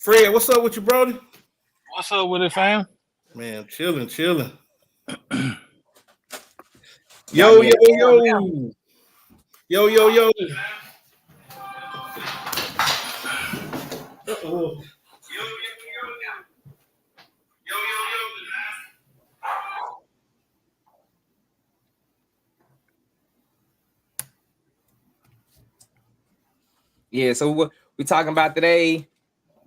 Fred, what's up with you, Brody? What's up with it, fam? Man, chilling. Yo, Goddamn yo, hell now. yo. Yo. Uh-oh. Yeah, so what we talking about today,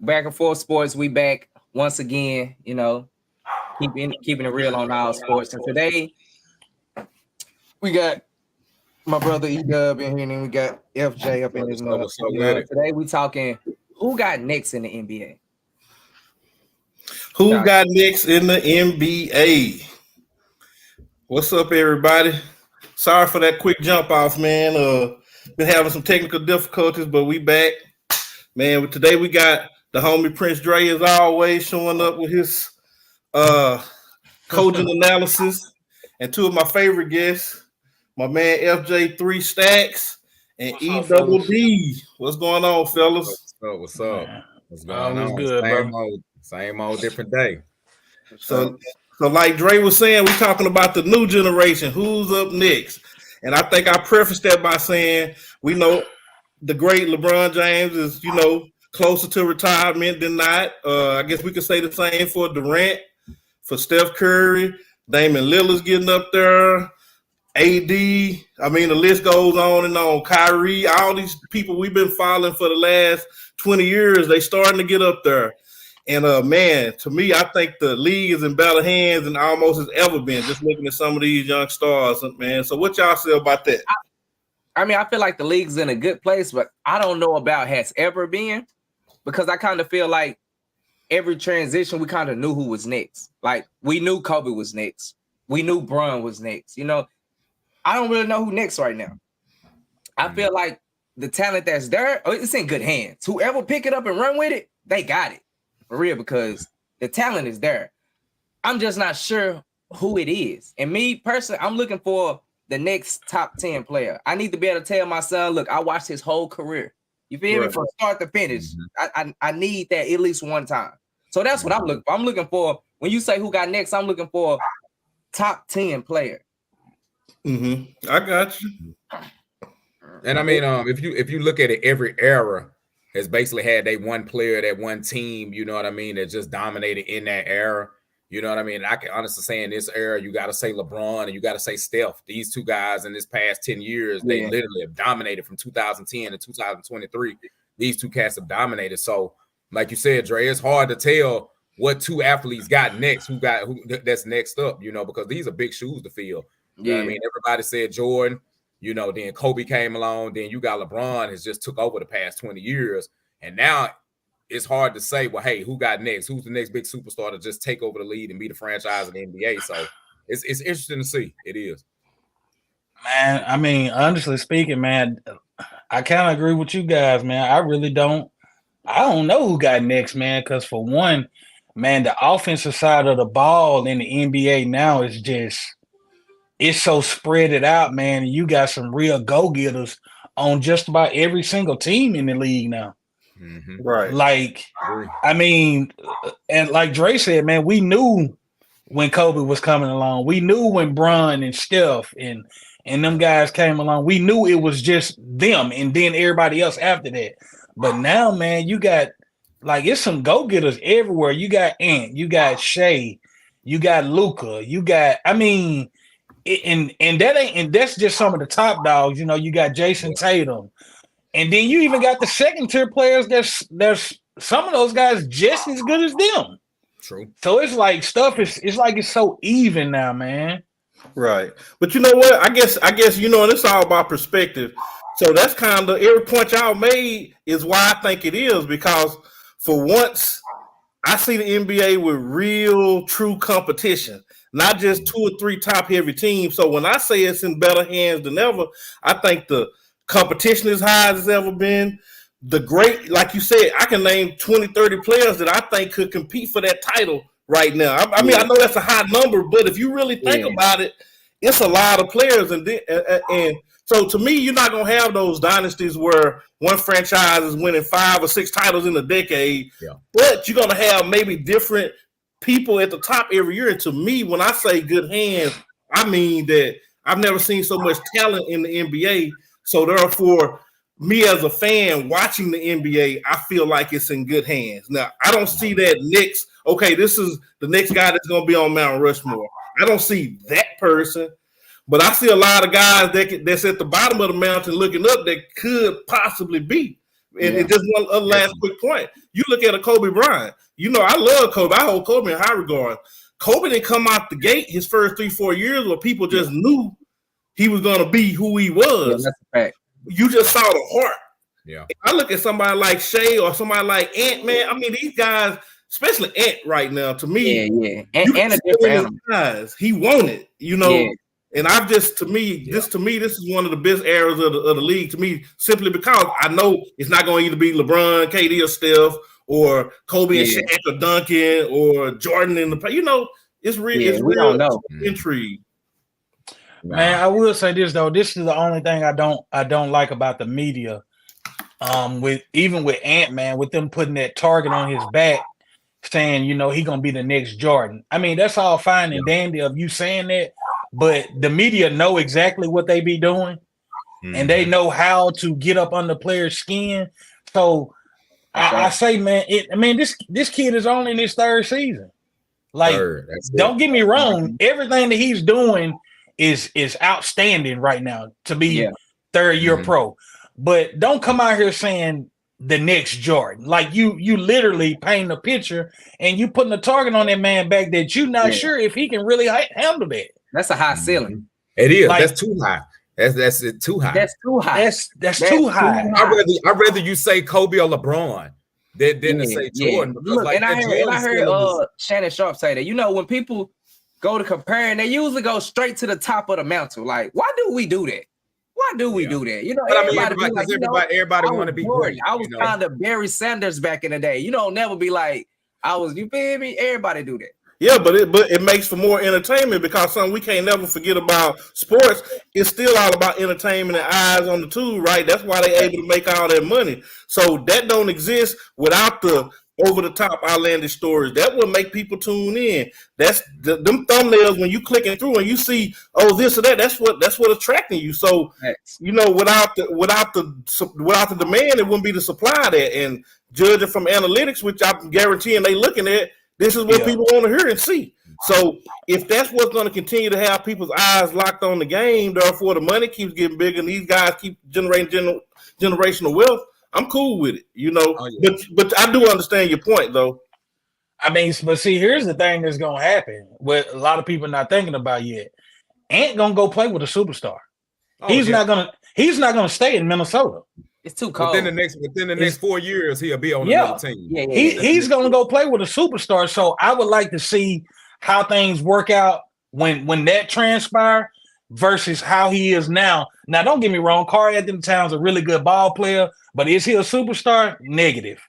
back and forth sports, we back once again, keeping it real on all sports. And today we got my brother E-Dub in here, and then we got FJ up in his mother. Today we talking who got next in the NBA. Who got next in the NBA? What's up, everybody? Sorry for that quick jump off, man. Been having some technical difficulties, but we back. Man, today we got the homie Prince Dre, as always, showing up with his cogent analysis. And two of my favorite guests, my man FJ 3 Stacks and E-Double-D. What's going on, fellas? What's up? What's going on? Good, same old, different day. So like Dre was saying, we're talking about the new generation. Who's up next? And I think I prefaced that by saying we know the great LeBron James is, closer to retirement than not. I guess we could say the same for Durant, for Steph Curry, Damian Lillard's getting up there, AD. I mean, the list goes on and on. Kyrie, all these people we've been following for the last 20 years, they starting to get up there. And, man, to me, I think the league is in better hands than almost has ever been, just looking at some of these young stars, man. So what y'all say about that? I mean, I feel like the league's in a good place, but I don't know about has ever been, because I kind of feel like every transition, we kind of knew who was next. Like, we knew Kobe was next. We knew Bron was next. I don't really know who next right now. I feel like the talent that's there, it's in good hands. Whoever pick it up and run with it, they got it. For real, because the talent is there. I'm just not sure who it is. And me personally, I'm looking for the next top 10 player. I need to be able to tell my son, look, I watched his whole career. You feel me? From start to finish. I need that at least one time. So that's what I'm looking for. I'm looking for, when you say who got next, I'm looking for top 10 player. I got you. And I mean, if you look at it, every era has basically had that one player, that one team, you know what I mean, that just dominated in that era. You know what I mean? I can honestly say in this era, you got to say LeBron and you got to say Steph. These two guys in this past 10 years, they literally have dominated from 2010 to 2023. These two cats have dominated. So, like you said, Dre, it's hard to tell what two athletes got next, who that's next up, because these are big shoes to fill. You know what I mean? Everybody said Jordan, then Kobe came along, then you got LeBron has just took over the past 20 years. And now it's hard to say, well, hey, who got next? Who's the next big superstar to just take over the lead and be the franchise of the NBA? So it's interesting to see. It is. Man, I mean, honestly speaking, man, I kind of agree with you guys, man. I don't know who got next, man, because for one, man, the offensive side of the ball in the NBA now is just, it's so spread it out, man. And you got some real go-getters on just about every single team in the league now. Right. Like, I mean, and like Dre said, man, we knew when Kobe was coming along. We knew when Bron and Steph and them guys came along. We knew it was just them and then everybody else after that. But now, man, you got, like, it's some go-getters everywhere. You got Ant, you got Shea, you got Luka, you got, I mean, and that's just some of the top dogs. You got Jason Tatum. And then you even got the second tier players. There's some of those guys just as good as them. True. So it's like it's so even now, man. Right. But you know what? I guess it's all about perspective. So that's kind of every point y'all made is why I think it is, because for once I see the NBA with real true competition, not just two or three top heavy teams. So when I say it's in better hands than ever, I think the competition is high as it's ever been. The great, like you said, I can name 20, 30 players that I think could compete for that title right now. I mean, I know that's a high number, but if you really think about it, it's a lot of players. And So to me, you're not gonna have those dynasties where one franchise is winning 5 or 6 titles in a decade. Yeah. But you're gonna have maybe different people at the top every year. And to me, when I say good hands, I mean that I've never seen so much talent in the NBA. So therefore, me as a fan watching the NBA, I feel like it's in good hands. Now, I don't see that Knicks. Okay, this is the next guy that's gonna be on Mount Rushmore. I don't see that person. But I see a lot of guys that's at the bottom of the mountain looking up that could possibly be. And just one last quick point. You look at a Kobe Bryant. You know, I love Kobe. I hold Kobe in high regard. Kobe didn't come out the gate his first 3-4 years where people just knew he was going to be who he was. Yeah, that's a fact. You just saw the heart. Yeah. I look at somebody like Shea or somebody like Ant, man. I mean, these guys, especially Ant right now, to me, yeah. And a different guys, he wanted, you know. Yeah. And I've just this is one of the best eras of the league to me, simply because I know it's not going to either be LeBron, KD, or Steph, or Kobe and Shaq, or Duncan, or Jordan in the. You know, it's real. Yeah, it's we real don't know. intrigue. Man, I will say this though. This is the only thing I don't like about the media. With Ant-Man, with them putting that target on his back, saying, you know, he gonna be the next Jordan. I mean, that's all fine and dandy of you saying that. But the media know exactly what they be doing, and they know how to get up under players' skin. So I say, man, this kid is only in his 3rd season. Like, don't get me wrong, everything that he's doing is outstanding right now to be 3rd year pro. But don't come out here saying the next Jordan. Like you literally paint a picture and you putting a target on that man back that you're not sure if he can really handle that. That's a high ceiling. It is. Like, that's too high. That's too high. That's too high. That's too high. I'd rather you say Kobe or LeBron than to say Jordan. Look, like, and I heard Shannon Sharp say that. You know, when people go to comparing, they usually go straight to the top of the mountain. Like, why do we do that? Why do we do that? You know, everybody want to be great. I was kind of Barry Sanders back in the day. You don't never be like I was. You feel me? Everybody do that. Yeah, but it makes for more entertainment because something we can't never forget about sports. It's still all about entertainment and eyes on the tube, right? That's why they're able to make all that money. So that don't exist without the over-the-top outlandish stories. That will make people tune in. That's them thumbnails when you clicking through and you see, oh, this or that. That's what attracting you. So you know, without the demand, it wouldn't be the supply of that. And judging from analytics, which I'm guaranteeing they looking at. This is what people want to hear and see. So if that's what's going to continue to have people's eyes locked on the game, therefore the money keeps getting bigger and these guys keep generating generational wealth, I'm cool with it, you know. But I do understand your point, though. I mean, but see, here's the thing that's going to happen, what a lot of people not thinking about yet. Ant going to go play with a superstar. He's not going to stay in Minnesota. It's too cold. Within the next 4 years, he'll be on another team. He's going to go play with a superstar. So I would like to see how things work out when that transpire versus how he is now. Now, don't get me wrong. Karl-Anthony Towns a really good ball player, but is he a superstar? Negative.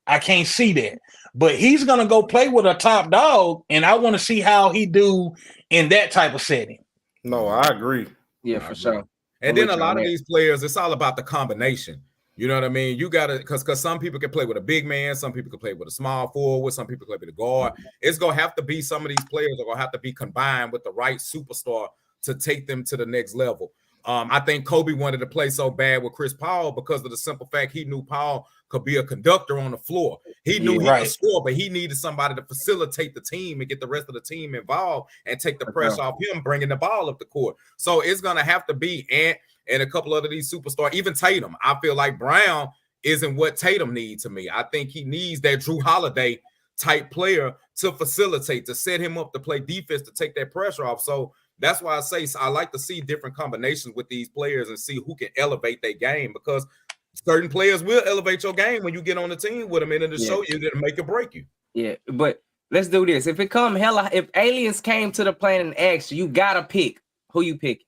I can't see that. But he's going to go play with a top dog, and I want to see how he do in that type of setting. No, I agree. Yeah, for sure. And then a lot of these players, it's all about the combination. You know what I mean? You got to, because some people can play with a big man, some people can play with a small forward, some people play with a guard. It's going to have to be, some of these players are going to have to be combined with the right superstar to take them to the next level. I think Kobe wanted to play so bad with Chris Paul because of the simple fact he knew Paul could be a conductor on the floor. He knew he could score, but he needed somebody to facilitate the team and get the rest of the team involved and take the pressure off him, bringing the ball up the court. So it's going to have to be Ant and a couple of these superstars, even Tatum. I feel like Brown isn't what Tatum needs to me. I think he needs that Drew Holiday type player to facilitate, to set him up to play defense, to take that pressure off. So that's why I say I like to see different combinations with these players and see who can elevate their game, because certain players will elevate your game when you get on the team with them and it'll show you that make or break you. Yeah, but let's do this. If aliens came to the planet and asked you, gotta pick, who you picking?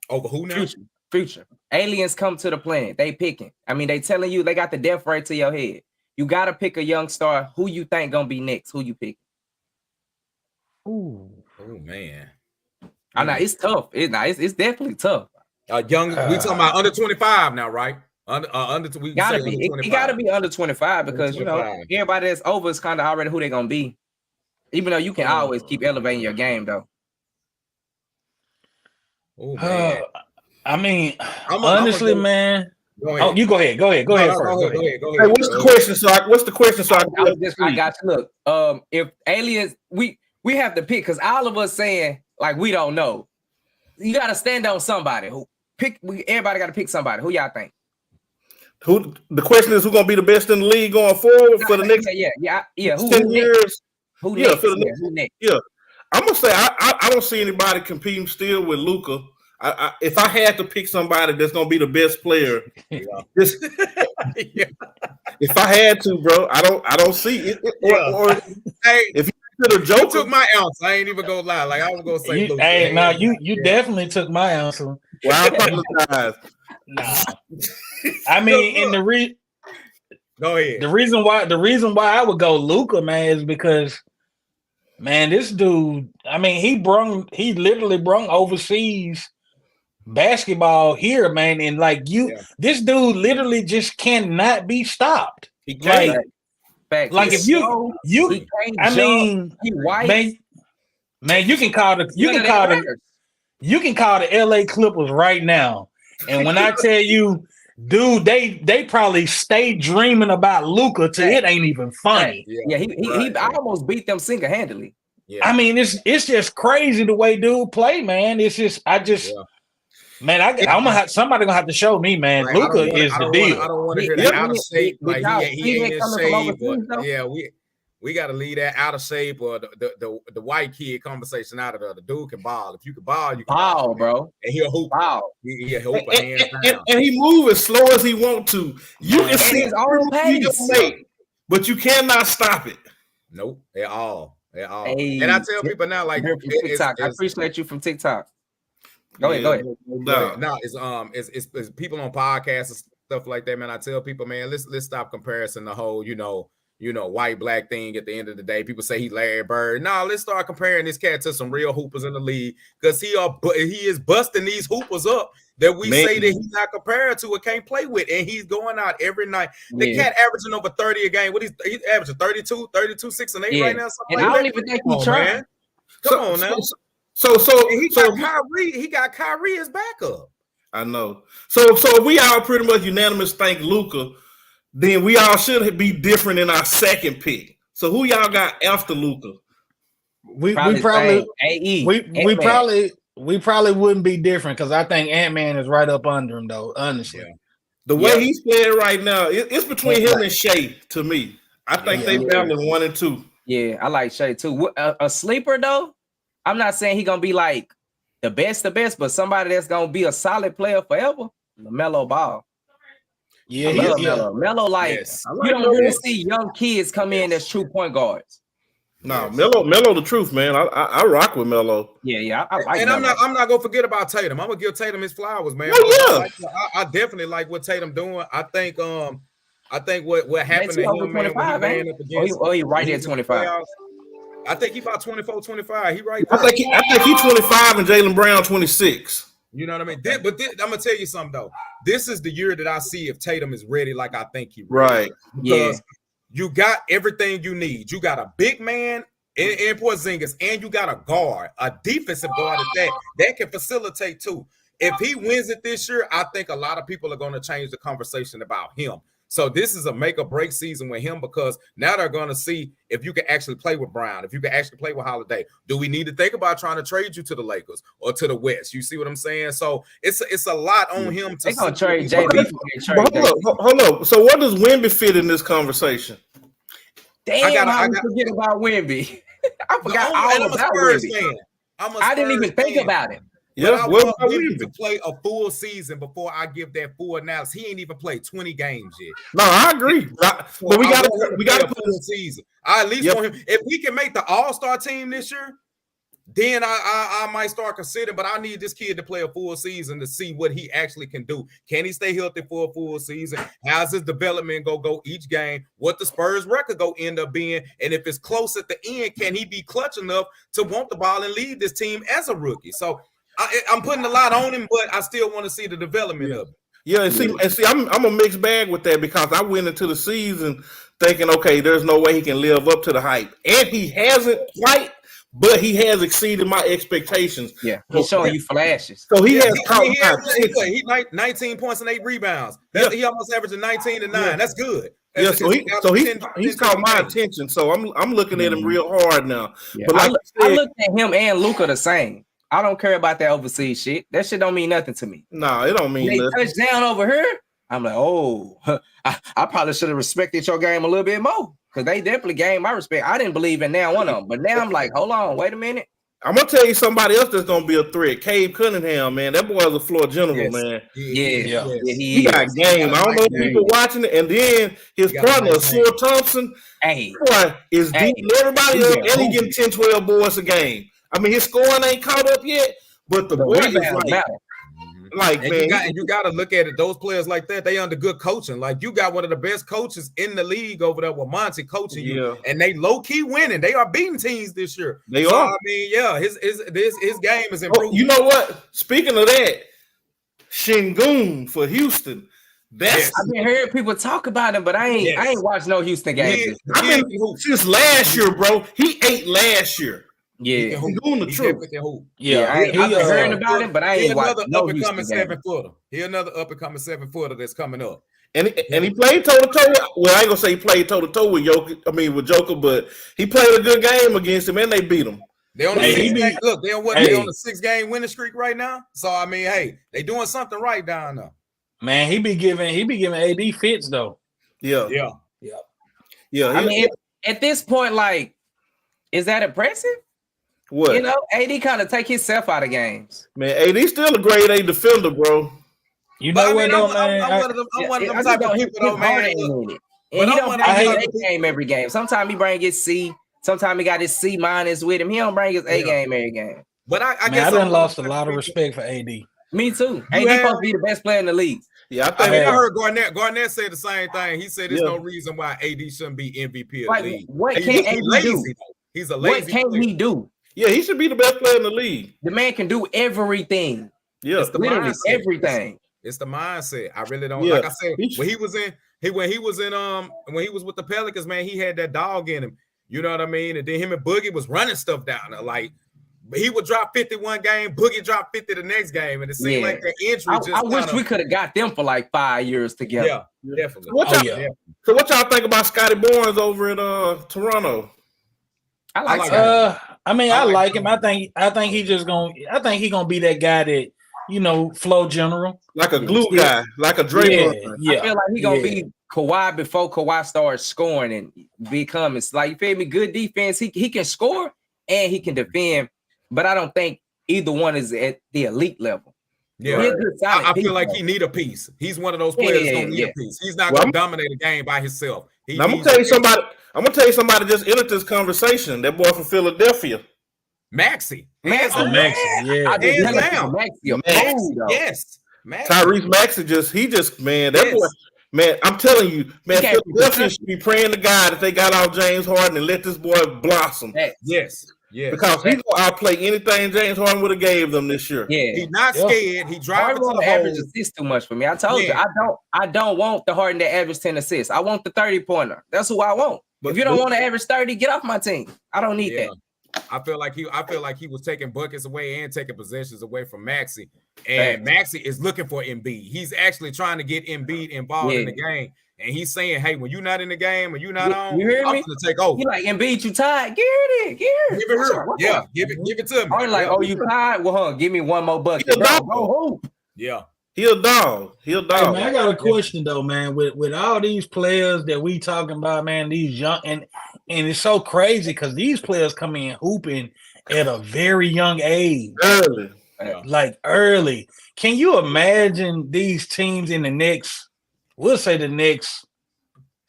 Over who now? Future. Aliens come to the planet. They picking. I mean, they telling you they got the death right to your head. You gotta pick a young star. Who you think gonna be next? Who you pick? Oh man. I know it's tough. It's definitely tough. Young, we talking about under 25 now, right? We Gotta say be. under 25. It gotta be under 25 because you know 25. everybody that's over is kind of already who they're gonna be. Even though you can always keep elevating your game though. Oh man. I mean, honestly, man. Go ahead. Oh, you go ahead. Go ahead. Go ahead first. Go ahead. Hey, what's the question, Sock? What's the question, Sock? I got you. Look, if aliens, we have to pick because all of us saying like we don't know. You got to stand on somebody. Who pick? Everybody got to pick somebody. Who y'all think? Who? The question is, who's gonna be the best in the league going forward for the next? Yeah. Who 10 years? Who Yeah, next? for the next. Who next? Yeah, I'm gonna say I don't see anybody competing still with Luka. If I had to pick somebody that's gonna be the best player, if I had to, bro, I don't see it. Or hey, if you consider Joker, took my ounce. I ain't even gonna lie. Like I was gonna say, Luka. Hey, no, you definitely took my answer. Well, I apologize. Nah, I mean, in go ahead. The reason why I would go Luka, man, is because, man, this dude. I mean, he literally brung overseas basketball here, man, and like this dude literally just cannot be stopped. He can't. Like if you, I mean, man, you can call the LA Clippers right now, and when I tell you, dude, they probably stay dreaming about Luka till it ain't even funny. Yeah, he almost beat them single-handedly. Yeah. I mean, it's just crazy the way dude play, man. It's just man, somebody gonna have to show me, man. Like, Luka is the deal. I don't want to hear that out of shape. Like he ain't in shape. But yeah, we got to leave that out of shape or the white kid conversation out of there. The dude can ball. If you can ball, you can ball, bro. And he'll hoop. Ball. He'll hoop hands down. And he move as slow as he want to. You can see his own pace, but you cannot stop it. Nope, at all. Hey, and I tell people now, like TikTok. I appreciate you from TikTok. Go ahead. No, it's people on podcasts and stuff like that, man. I tell people, man, let's stop comparing the whole, white black thing at the end of the day. People say he Larry Bird. No, let's start comparing this cat to some real hoopers in the league because he is busting these hoopers up that we say that he's not compared to or can't play with, and he's going out every night. The cat averaging over 30 a game. What he's averaging 32, 6 and 8 right now. And I don't even think he's trying. Come on now. So Kyrie. He got Kyrie as backup. I know. So we all pretty much unanimous think Luka. Then we all should be different in our second pick. So who y'all got after Luka? We probably wouldn't be different because I think Ant-Man is right up under him though. Honestly, the way he's playing right now, it's between him and Shea. To me, I think they balance 1 and 2. Yeah, I like Shea too. A sleeper though. I'm not saying he's gonna be like the best, but somebody that's gonna be a solid player forever. LaMelo Ball. Yeah, Melo, like you don't really see young kids come in as true point guards. No, Melo, the truth, man. I rock with Melo. Yeah, I like. And Melo. I'm not gonna forget about Tatum. I'm gonna give Tatum his flowers, man. Oh, yeah. I definitely like what Tatum doing. I think what happened to him, man, when he ran up against. He right there 25. I think he about 24, 25. He right there. I think he 25 and Jaylen Brown 26. You know what I mean? But I'm gonna tell you something though. This is the year that I see if Tatum is ready, like I think he right. Because you got everything you need. You got a big man in Porzingis, and you got a guard, a defensive guard that can facilitate too. If he wins it this year, I think a lot of people are going to change the conversation about him. So this is a make or break season with him because now they're going to see if you can actually play with Brown, if you can actually play with Holiday. Do we need to think about trying to trade you to the Lakers or to the West? You see what I'm saying? So it's a lot on him. They're going to trade JB. Hold up. So what does Wemby fit in this conversation? Damn, I forget about Wemby. I forgot all about Wemby. I didn't even think about it. Yeah, I want him to play a full season before I give that full analysis. He ain't even played 20 games yet. No, I agree. But we got to put a season. I at least want him. If we can make the All-Star team this year, then I might start considering. But I need this kid to play a full season to see what he actually can do. Can he stay healthy for a full season? How's his development go each game? What the Spurs record go end up being? And if it's close at the end, can he be clutch enough to want the ball and lead this team as a rookie? So I'm putting a lot on him, but I still want to see the development of it. Yeah, and see, I'm a mixed bag with that because I went into the season thinking, okay, there's no way he can live up to the hype, and he hasn't quite, but he has exceeded my expectations. Yeah, he's showing you flashes. So he has caught he my attention. He 19 points and 8 rebounds. He almost averaging 19 and 9. Yeah. That's good. Yeah, so he's caught my attention. So I'm looking at him real hard now. Yeah. But like I looked at him and Luka the same. I don't care about that overseas shit. That shit don't mean nothing to me. no, it don't mean They nothing. touch down over here. I'm like, oh, I probably should have respected your game a little bit more because they definitely gained my respect. I didn't believe in now one of them, but now I'm like, hold on, wait a minute. I'm gonna tell you somebody else that's gonna be a threat. Cade Cunningham, man, that boy is a floor general, Yes. man. Yeah, He got game. I don't know if people watching it, and then his partner, Sewell Thompson, Hey, boy, is beating everybody up, and he getting 10, 12 boards a game. I mean, his scoring ain't caught up yet, but the boy is rebound matter. like, man, you got to look at it. Those players like that, they under good coaching. Like you got one of the best coaches in the league over there with Monty coaching you, and they low key winning. They are beating teams this year. They are. I mean, yeah, his game is improving. You know what? Speaking of that, Şengün for Houston. That's I've been hearing people talk about him, but I ain't watched no Houston games. I mean, since last year, bro. He ate last year. Yeah, He's doing the truth. I've been hearing about him, but I ain't watched no Houston up-and-coming games. 7-footer. He another up-and-coming 7-footer that's coming up. And he played toe to toe. Well, I ain't gonna say he played toe to toe with Joker, but he played a good game against him, and they beat him. They on the they on the 6-game winning streak right now. So I mean, hey, they doing something right down there. Man, he be giving AD fits though. Yeah. I mean, at this point, like, is that impressive? What? You know, AD kind of take himself out of games. Man, AD still a grade A defender, bro. You know what, though, man? I'm one of them type of people, though, man. And he don't bring his A game every game. Sometimes he bring his C. Sometimes he got his C- with him. He don't bring his A game every game. But I Man, guess I done lost a lot of respect for AD. Me too. AD supposed to be the best player in the league. Yeah, I heard Garnett say the same thing. He said there's no reason why AD shouldn't be MVP of the league. What can AD do? He's a lazy. What can he do? Yeah, he should be the best player in the league. The man can do everything. Yeah, literally everything. It's the mindset. I really don't like I said when he was with the Pelicans, man, he had that dog in him. You know what I mean? And then him and Boogie was running stuff down there. Like he would drop 51 game, Boogie drop 50 the next game, and it seemed like the injury I wish we could have got them for like 5 years together. Yeah, definitely. So what y'all think about Scotty Barnes over in Toronto? I like I like him. I think he gonna be that guy that flow general. Like a glue guy, like a Draymond. Yeah. I feel like he gonna be Kawhi before Kawhi starts scoring and become it's like, you feel me, good defense. He can score and he can defend, but I don't think either one is at the elite level. Yeah, I feel like he need a piece. He's one of those players that's gonna need a piece. He's not gonna dominate a game by himself. I'm gonna tell you somebody just entered this conversation. That boy from Philadelphia. Maxey. Yes. Tyrese Maxey man, I'm telling you, man, Philadelphia should be praying to God that they got off James Harden and let this boy blossom. Yes. Because he's gonna outplay anything James Harden would have gave them this year. Yeah, he's not scared. He drives to the average assists too much for me. I told you, I don't want the Harden that average 10 assists. I want the 30-pointer. That's who I want. If you don't want to average 30, get off my team. I don't need that. I feel like he was taking buckets away and taking possessions away from Maxey. And Maxey is looking for Embiid. He's actually trying to get Embiid involved in the game. And he's saying, hey, when you're not in the game and you're not on, you hear me? I'm gonna take over. You like Embiid, you tired? Give it here. Give it here. Yeah, give it to me. I'm like, oh, you tired? Well, give me one more bucket. Yeah. He a dog. Hey, man, I got a question though, man. With all these players that we talking about, man, these young and it's so crazy because these players come in hooping at a very young age. Early. Can you imagine these teams in the next, we'll say the next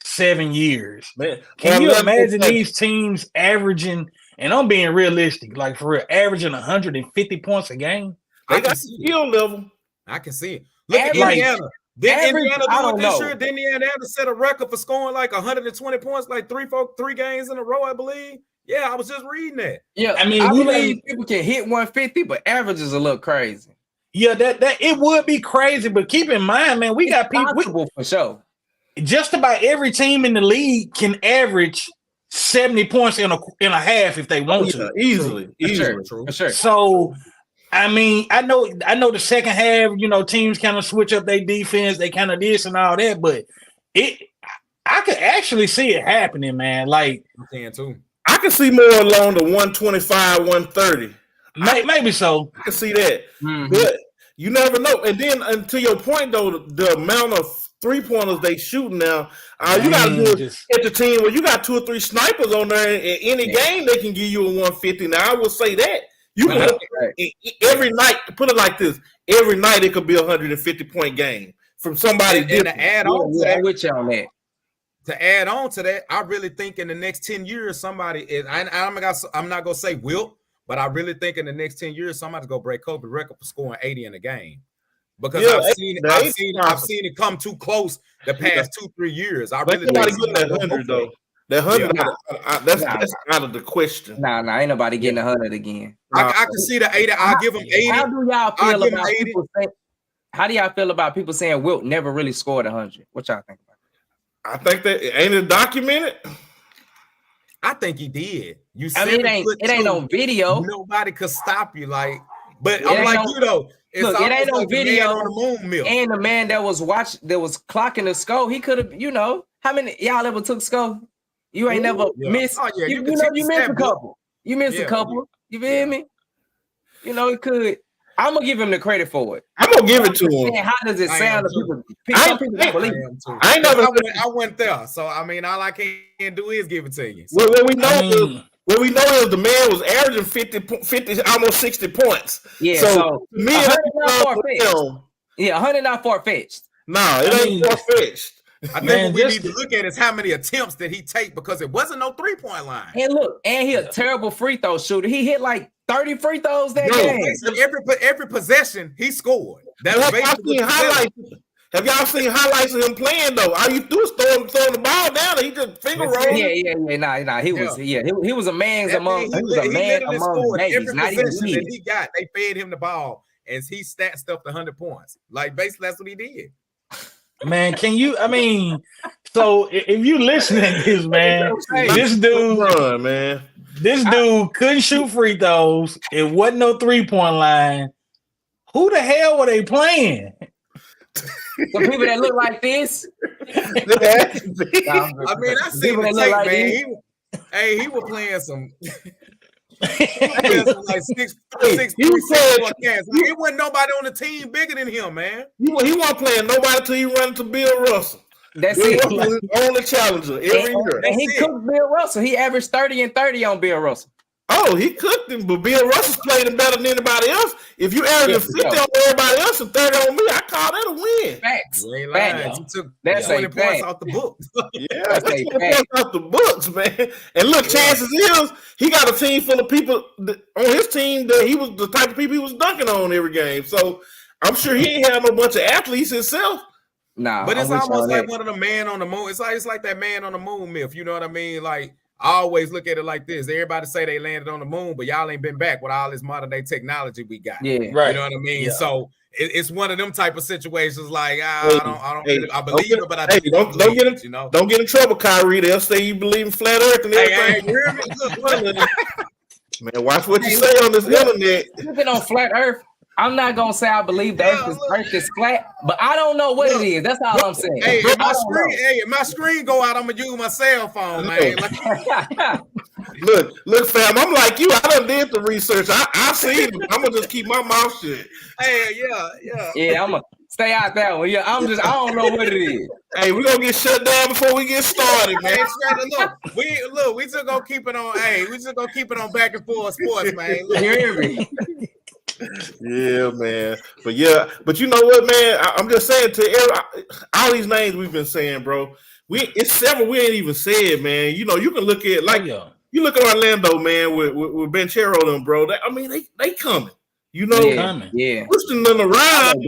7 years? Man, can you imagine these teams averaging, and I'm being realistic, like for real, averaging 150 points a game? They got skill level. I can see it. Look at Indiana. Didn't Indiana do it this year? Didn't Indiana set a record for scoring like 120 points, like three games in a row, I believe? Yeah, I was just reading that. Yeah, I mean, I we believe done- people can hit 150, but average is a little crazy. Yeah, that it would be crazy, but keep in mind, man, we got people. Possible for sure. Just about every team in the league can average 70 points in a half if they want Yeah, to. easily. For sure. True. For sure. So, I mean, I know the second half, teams kind of switch up their defense, they kind of this and all that, but I could actually see it happening, man. Like, I'm saying too. I can see more along the 125, 130. maybe so. I can see that. Mhm. But you never know. And then, and to your point, though, the amount of 3-pointers they shooting now, you got to do it Just- at the team where you got 2 or 3 snipers on there. In any game, they can give you a 150. Now, I will say that. You can look at every night, put it like this, every night it could be a 150-point game from somebody And different. to add on to Yeah, that, I'm with you on that. I really think in the next 10 years, somebody is. I'm not gonna say Wilt, but I really think in the next 10 years, somebody's gonna break Kobe record for scoring 80 in a game. Because Yeah, I've seen it come too close the past 2-3 years. I But really nobody think getting that 100 though. That 100, that's out of the question. Nah, ain't nobody getting 100 again. I can see the 80. I'll give him 80. How do y'all I'll feel give him about 80. people saying? How do y'all feel about people saying Wilt never really scored 100? What y'all think about? I think that ain't it documented. I think he did. You I mean, it ain't on video. Nobody could stop you. But It I'm ain't like on- you though. It's Look, it ain't almost on like the man video. on the moon mill. And the man that was clocking the score, he could have, how many y'all ever took score? You ain't never Yeah. missed. Oh, yeah, you can know, check you the missed a stat book. couple. You missed Yeah. a couple. You feel me? It could. I'm gonna give him the credit for it. I'm gonna give it to Man, him. how does it I sound am to too. people? I Some people don't ain't- believe I it. am too. I ain't never. I went there, so I mean, all I can do is give it to you. So, What we know I is mean, what we know is the man was averaging 50, almost 60 points. Yeah, So, so to me, 100 that's not not far-fetched. film. Yeah, 100 not far-fetched. No, it I ain't mean- far fetched. I think Man, what we just- need to look at is how many attempts did he take because it wasn't no 3-point line. And look, and he a terrible free throw shooter. He hit like 30 free throws that Yo, game. Basically, every possession he scored. That's Have y'all basically seen what the highlights? Have y'all seen highlights of him playing though? All you do is throwing the ball down and he just finger That's rolling. Yeah. Nah. He was he was a man's That among thing, he was a man literally among scored babies, every not even possession that kids. he got. They fed him the ball, and he stat stuffed 100 points. Like basically, that's what he did. man, can you? I mean, so if you listening to this, man, this dude Run, man. couldn't shoot free throws. It wasn't no 3-point line. Who the hell were they playing? Some people that look like this. I mean, I seen People the that look tape, like man. this. He was playing some. Playing some like six, you said- 4 cats. It wasn't nobody on the team bigger than him, man. He wasn't playing nobody till he run into Bill Russell. That's Bill it. Russell was his only challenger every year. And he That's it. cooked Bill Russell. He averaged 30 and 30 on Bill Russell. Oh, he cooked him, but Bill Russell's playing him better than anybody else. If you average 50 Yeah. on everybody else and 30 on me, I call that a win. Facts. You ain't lying. Facts. He took That's 20 a points fact. off the book. Yeah, That's that's a what fact. points off the books, man. And look, chances is he got a team full of people on his team that he was the type of people he was dunking on every game. So I'm sure he ain't have no bunch of athletes himself. Nah, But it's I'm with you almost on like that. one of the man on the moon. It's like that man on the moon myth. You know what I mean? Like I always look at it like this. Everybody say they landed on the moon, but y'all ain't been back with all this modern day technology we got. Yeah. Right. You know what I mean? Yeah. So it's one of them type of situations. Like Hey, I believe it, but I hey, don't don't get believe it. You know. Don't get in trouble, Kyrie. They'll say you believe in flat Earth and Hey, everything. you hear me? Look, Man, watch what you say on this internet. Looking on flat Earth, I'm not gonna say I believe the Earth is flat, but I don't know what it is. That's all I'm saying. Hey, if I don't know. if my screen go out, I'm gonna use my cell phone, man. Like, Look, fam. I'm like you. I done did the research. I see it. I'm gonna just keep my mouth shut. hey, yeah. Yeah, I'm gonna stay out that one. Yeah, I don't know what it is. Hey, we gonna get shut down before we get started, Man, man. we just gonna keep it on. Hey, we just gonna keep it on back and forth sports, man. You hear me? Yeah, man. But you know what, man? I'm just saying to all these names we've been saying, bro. It's several we ain't even said, man. You know, you can look at like you look at Orlando, man, with Banchero them, bro. They coming. You know, Yeah. pushing them around,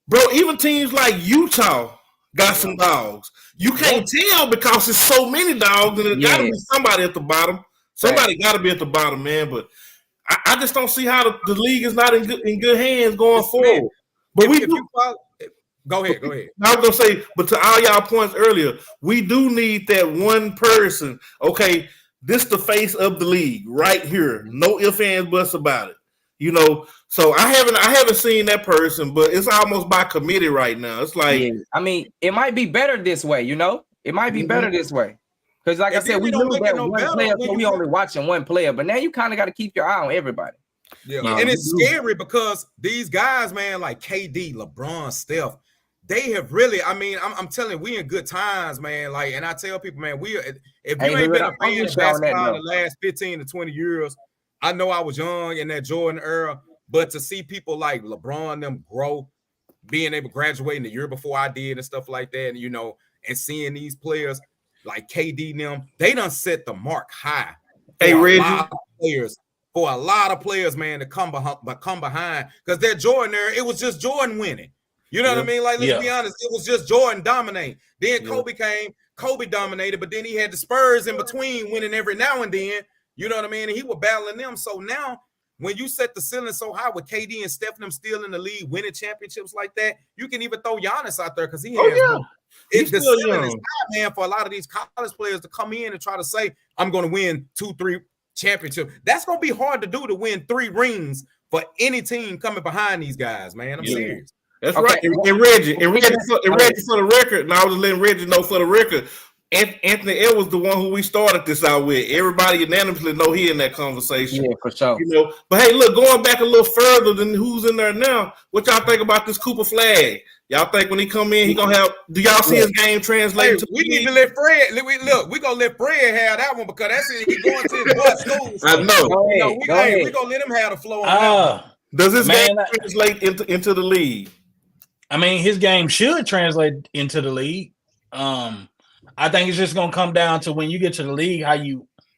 bro. Even teams like Utah got some dogs. You can't tell because there's so many dogs, and there gotta be somebody at the bottom. Somebody got to be at the bottom, man. But I just don't see how the league is not in good hands going forward. But go ahead. I was gonna say, but to all y'all points earlier, we do need that one person. Okay, this the face of the league right here. No ifs, ands, buts about it. You know, so I haven't seen that person, but it's almost by committee right now. It's like, I mean, it might be better this way. You know, it might be better this way. Because, like I said, we knew that one player, so we only watching one player. But now you kind of got to keep your eye on everybody. Yeah, and it's scary because these guys, man, like KD, LeBron, Steph, they have really. I mean, I'm telling you, we in good times, man. Like, and I tell people, man, if you ain't been a fan of basketball in the last 15 to 20 years, I know I was young in that Jordan era, but to see people like LeBron them grow, being able to graduate in the year before I did and stuff like that, and you know, and seeing these players like KD them, they done set the mark high. Hey, Reggie. For a lot of players, man, to come behind, because that Jordan era, it was just Jordan winning. You know what I mean? Like, let's be honest, it was just Jordan dominating. Then Kobe came, Kobe dominated, but then he had the Spurs in between winning every now and then. You know what I mean? And he was battling them. So now, when you set the ceiling so high with KD and Steph them still in the league, winning championships like that, you can even throw Giannis out there because he has the ceiling is high, man, for a lot of these college players to come in and try to say, I'm going to win 2-3 championships. That's going to be hard to do, to win 3 rings for any team coming behind these guys, man. I'm serious. That's right. And Reggie, for the record, and I was letting Reggie know for the record, Anthony Edwards, the one who we started this out with. Everybody unanimously know he in that conversation. Yeah, for sure. You know, but hey, look, going back a little further than who's in there now, what y'all think about this Cooper Flag? Y'all think when he come in, he gonna have? Do y'all see his game translate? We need to let Fred. We gonna let Fred have that one because that's it. He going to his boy school. So, I know. We gonna let him have the flow. On does his game translate into the league? I mean, his game should translate into the league. I think it's just gonna come down to when you get to the league,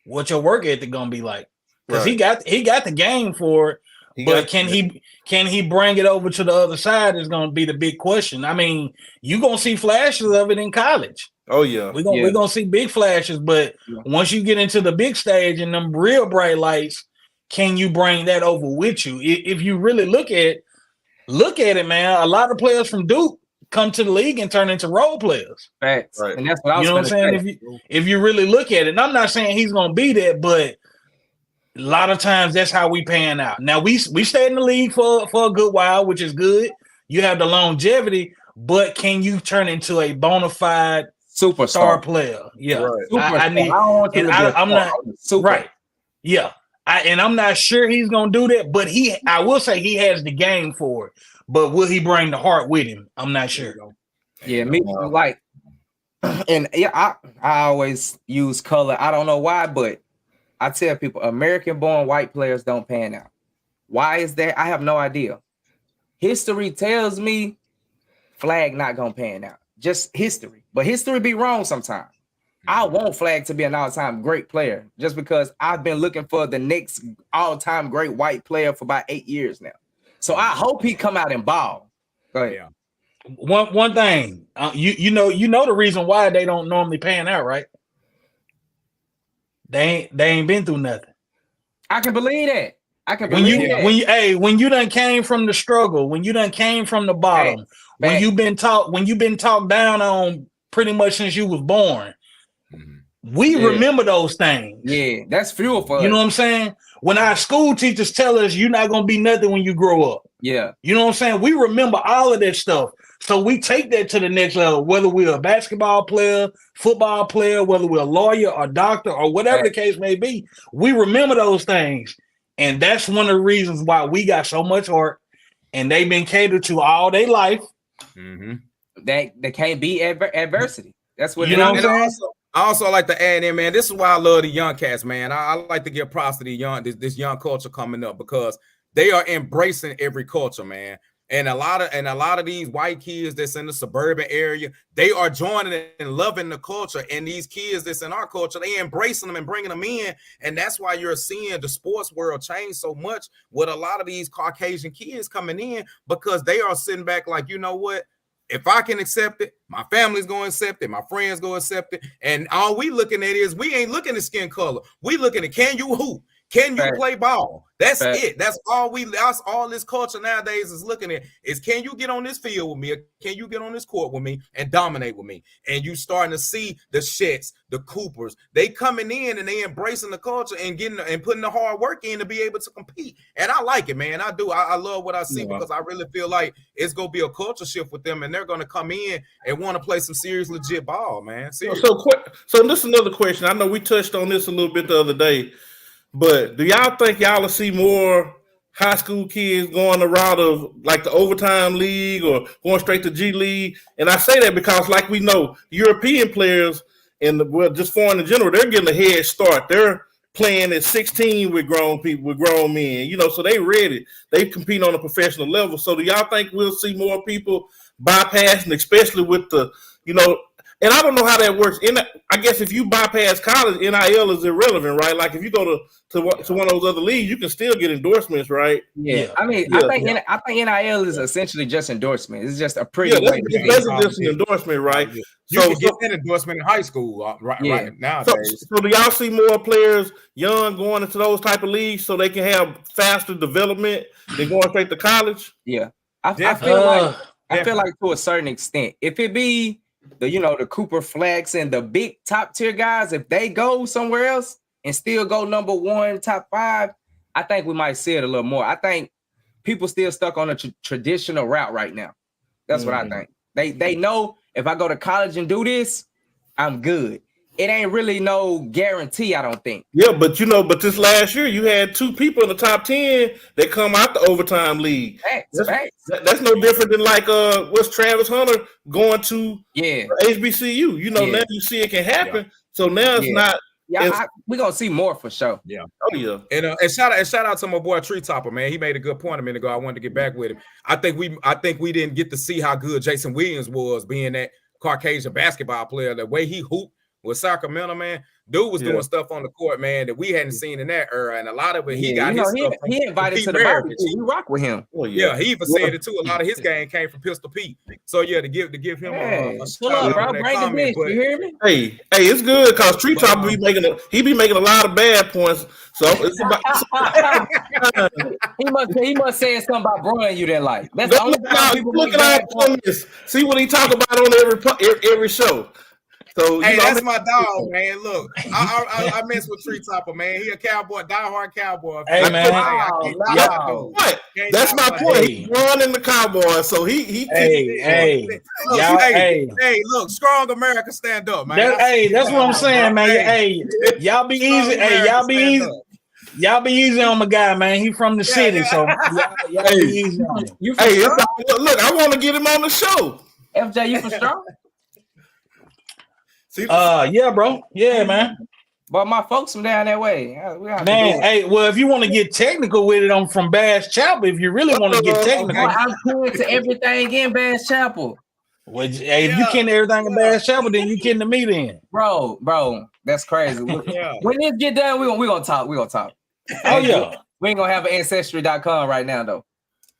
what your work ethic gonna be like. Because he got the game for it, but can he bring it over to the other side is gonna be the big question. I mean, you gonna see flashes of it in college. Oh yeah, we're gonna see big flashes, but once you get into the big stage and them real bright lights, can you bring that over with you? If you really look at it, man, a lot of players from Duke come to the league and turn into role players. Facts. Right. And that's what I was what I'm saying. If you really look at it, and I'm not saying he's gonna be that, but a lot of times that's how we pan out. Now we stayed in the league for a good while, which is good. You have the longevity, but can you turn into a bona fide superstar player? Yeah. Right. I'm not right. Yeah. I'm not sure he's gonna do that, but I will say he has the game for it. But will he bring the heart with him? I'm not sure. Yeah, me like, and I always use color. I don't know why, but I tell people American-born white players don't pan out. Why is that? I have no idea. History tells me Flag not gonna pan out. Just history, but history be wrong sometimes. I want Flag to be an all-time great player just because I've been looking for the next all-time great white player for about 8 years now. So I hope he come out and ball. Go ahead. Yeah. One thing, you know the reason why they don't normally pan out, right? They ain't been through nothing. I can believe that. When you done came from the struggle, when you done came from the bottom, when you've been talked down on pretty much since you was born, we remember those things. Yeah, that's fuel for us. You know what I'm saying? When our school teachers tell us you're not gonna be nothing when you grow up. Yeah. You know what I'm saying? We remember all of that stuff. So we take that to the next level, whether we're a basketball player, football player, whether we're a lawyer or doctor or whatever the case may be. We remember those things. And that's one of the reasons why we got so much heart and they've been catered to all their life. Mm-hmm. They can't be adversity. That's what you know what I'm saying? I also like to add in, man, this is why I love the young cats, man. I like to give props to the young, this young culture coming up because they are embracing every culture, man. And a lot of these white kids that's in the suburban area, they are joining and loving the culture. And these kids that's in our culture, they embracing them and bringing them in. And that's why you're seeing the sports world change so much with a lot of these Caucasian kids coming in because they are sitting back like, you know what? if I can accept it, my family's going to accept it, my friends going to accept it, and all we looking at is we ain't looking at skin color. We looking at can you hoop? Can you play ball? That's it. That's all this culture nowadays is looking at is can you get on this field with me? Or can you get on this court with me and dominate with me? And you starting to see the Shets, the Coopers, they coming in and they embracing the culture and getting and putting the hard work in to be able to compete. And I like it, man. I do. I love what I see because I really feel like it's gonna be a culture shift with them, and they're gonna come in and want to play some serious, legit ball, man. Serious. So this is another question. I know we touched on this a little bit the other day. But do y'all think y'all will see more high school kids going the route of like the overtime league or going straight to G League? And I say that because, like we know, European players and just foreign in general, they're getting a head start. They're playing at 16 with grown people, with grown men, so they ready. They compete on a professional level. So do y'all think we'll see more people bypassing, especially with the, and I don't know how that works. I guess if you bypass college, NIL is irrelevant, right? Like if you go to one of those other leagues, you can still get endorsements, right? Yeah. I mean, I think NIL is essentially just endorsement. It's just a pretty way. That's just an endorsement, right? You can get an endorsement in high school right nowadays. So do y'all see more players young going into those type of leagues so they can have faster development than going straight to college? Yeah. I feel like to a certain extent, if it be the Cooper Flex and the big top tier guys, if they go somewhere else and still go number 1, top 5, I think we might see it a little more. I think people still stuck on a traditional route right now. That's what I think. They know if I go to college and do this, I'm good. It ain't really no guarantee, I don't think. Yeah, but this last year you had 2 people in the top 10 that come out the overtime league. That's no different than like what's Travis Hunter going to HBCU. Now you see it can happen. Yeah. So now it's not. Yeah, we're gonna see more for sure. Yeah. Oh yeah. And shout out to my boy Tree Topper, man. He made a good point a minute ago. I wanted to get back with him. I think we didn't get to see how good Jason Williams was being that Caucasian basketball player. The way he hooped with Sacramento, man, dude was doing stuff on the court, man, that we hadn't seen in that era, and a lot of it he got his stuff. He invited to the barbecue. We rock with him. Oh, yeah, he even said it too. A lot of his game came from Pistol Pete. So yeah, to give him a shout out on that comment. You hear me? Hey, it's good because Tree Top be making a lot of bad points. So it's about he must say something about Brian you didn't like. That's the only time people look at our comments. See what he talk about on every show. So that's my dog, man. Look, I mess with Tree Topper, man. He a cowboy, diehard cowboy. Hey, man. What? That's my point. He won in the Cowboys, so he. Hey, look, strong America, stand up, man. That's what I'm saying, man. Hey, y'all be easy. Hey, y'all be easy. Y'all be easy on my guy, man. He from the city, so y'all be easy on him. Look, I want to get him on the show. FJ, you for strong? Yeah, bro. Yeah, man. But my folks from down that way. Man, hey, well, if you want to get technical with it, I'm from Bass Chapel. If you really want to get technical, I'm cool to everything in Bass Chapel. Well, hey, if you ken everything in Bass Chapel, then you ken to me then. Bro, that's crazy. When this get done, we gonna talk. We gonna talk. Oh yeah. We ain't gonna have an ancestry.com right now though.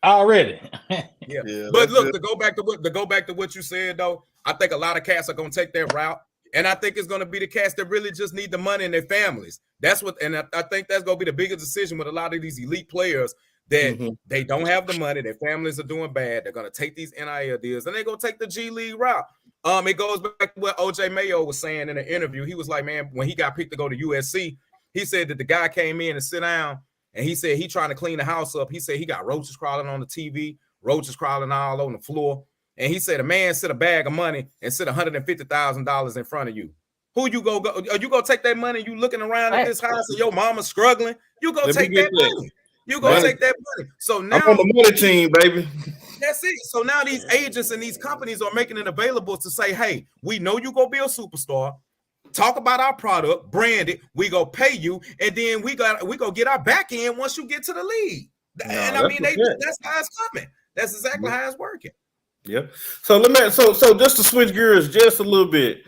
Already. Yeah. But look, to go back to what you said though, I think a lot of cats are gonna take that route. And I think it's going to be the cats that really just need the money in their families. That's what, and I think that's going to be the biggest decision with a lot of these elite players that they don't have the money. Their families are doing bad. They're going to take these NIL deals and they're going to take the G League route. It goes back to what OJ Mayo was saying in an interview. He was like, man, when he got picked to go to USC, he said that the guy came in and sit down and he said he trying to clean the house up. He said he got roaches crawling on the TV, roaches crawling all on the floor. And he said, a man sit a bag of money and sit $150,000 in front of you. Who you go? Are you gonna take that money? You looking around at this house and your mama's struggling? You go take that money. You go take that money. So now I'm on the money team, baby. That's it. So now these agents and these companies are making it available to say, hey, we know you gonna be a superstar. Talk about our product, brand it. We go pay you, and then we go get our back end once you get to the league. And I mean, that's how it's coming. That's exactly how it's working. Yep. So so just to switch gears just a little bit,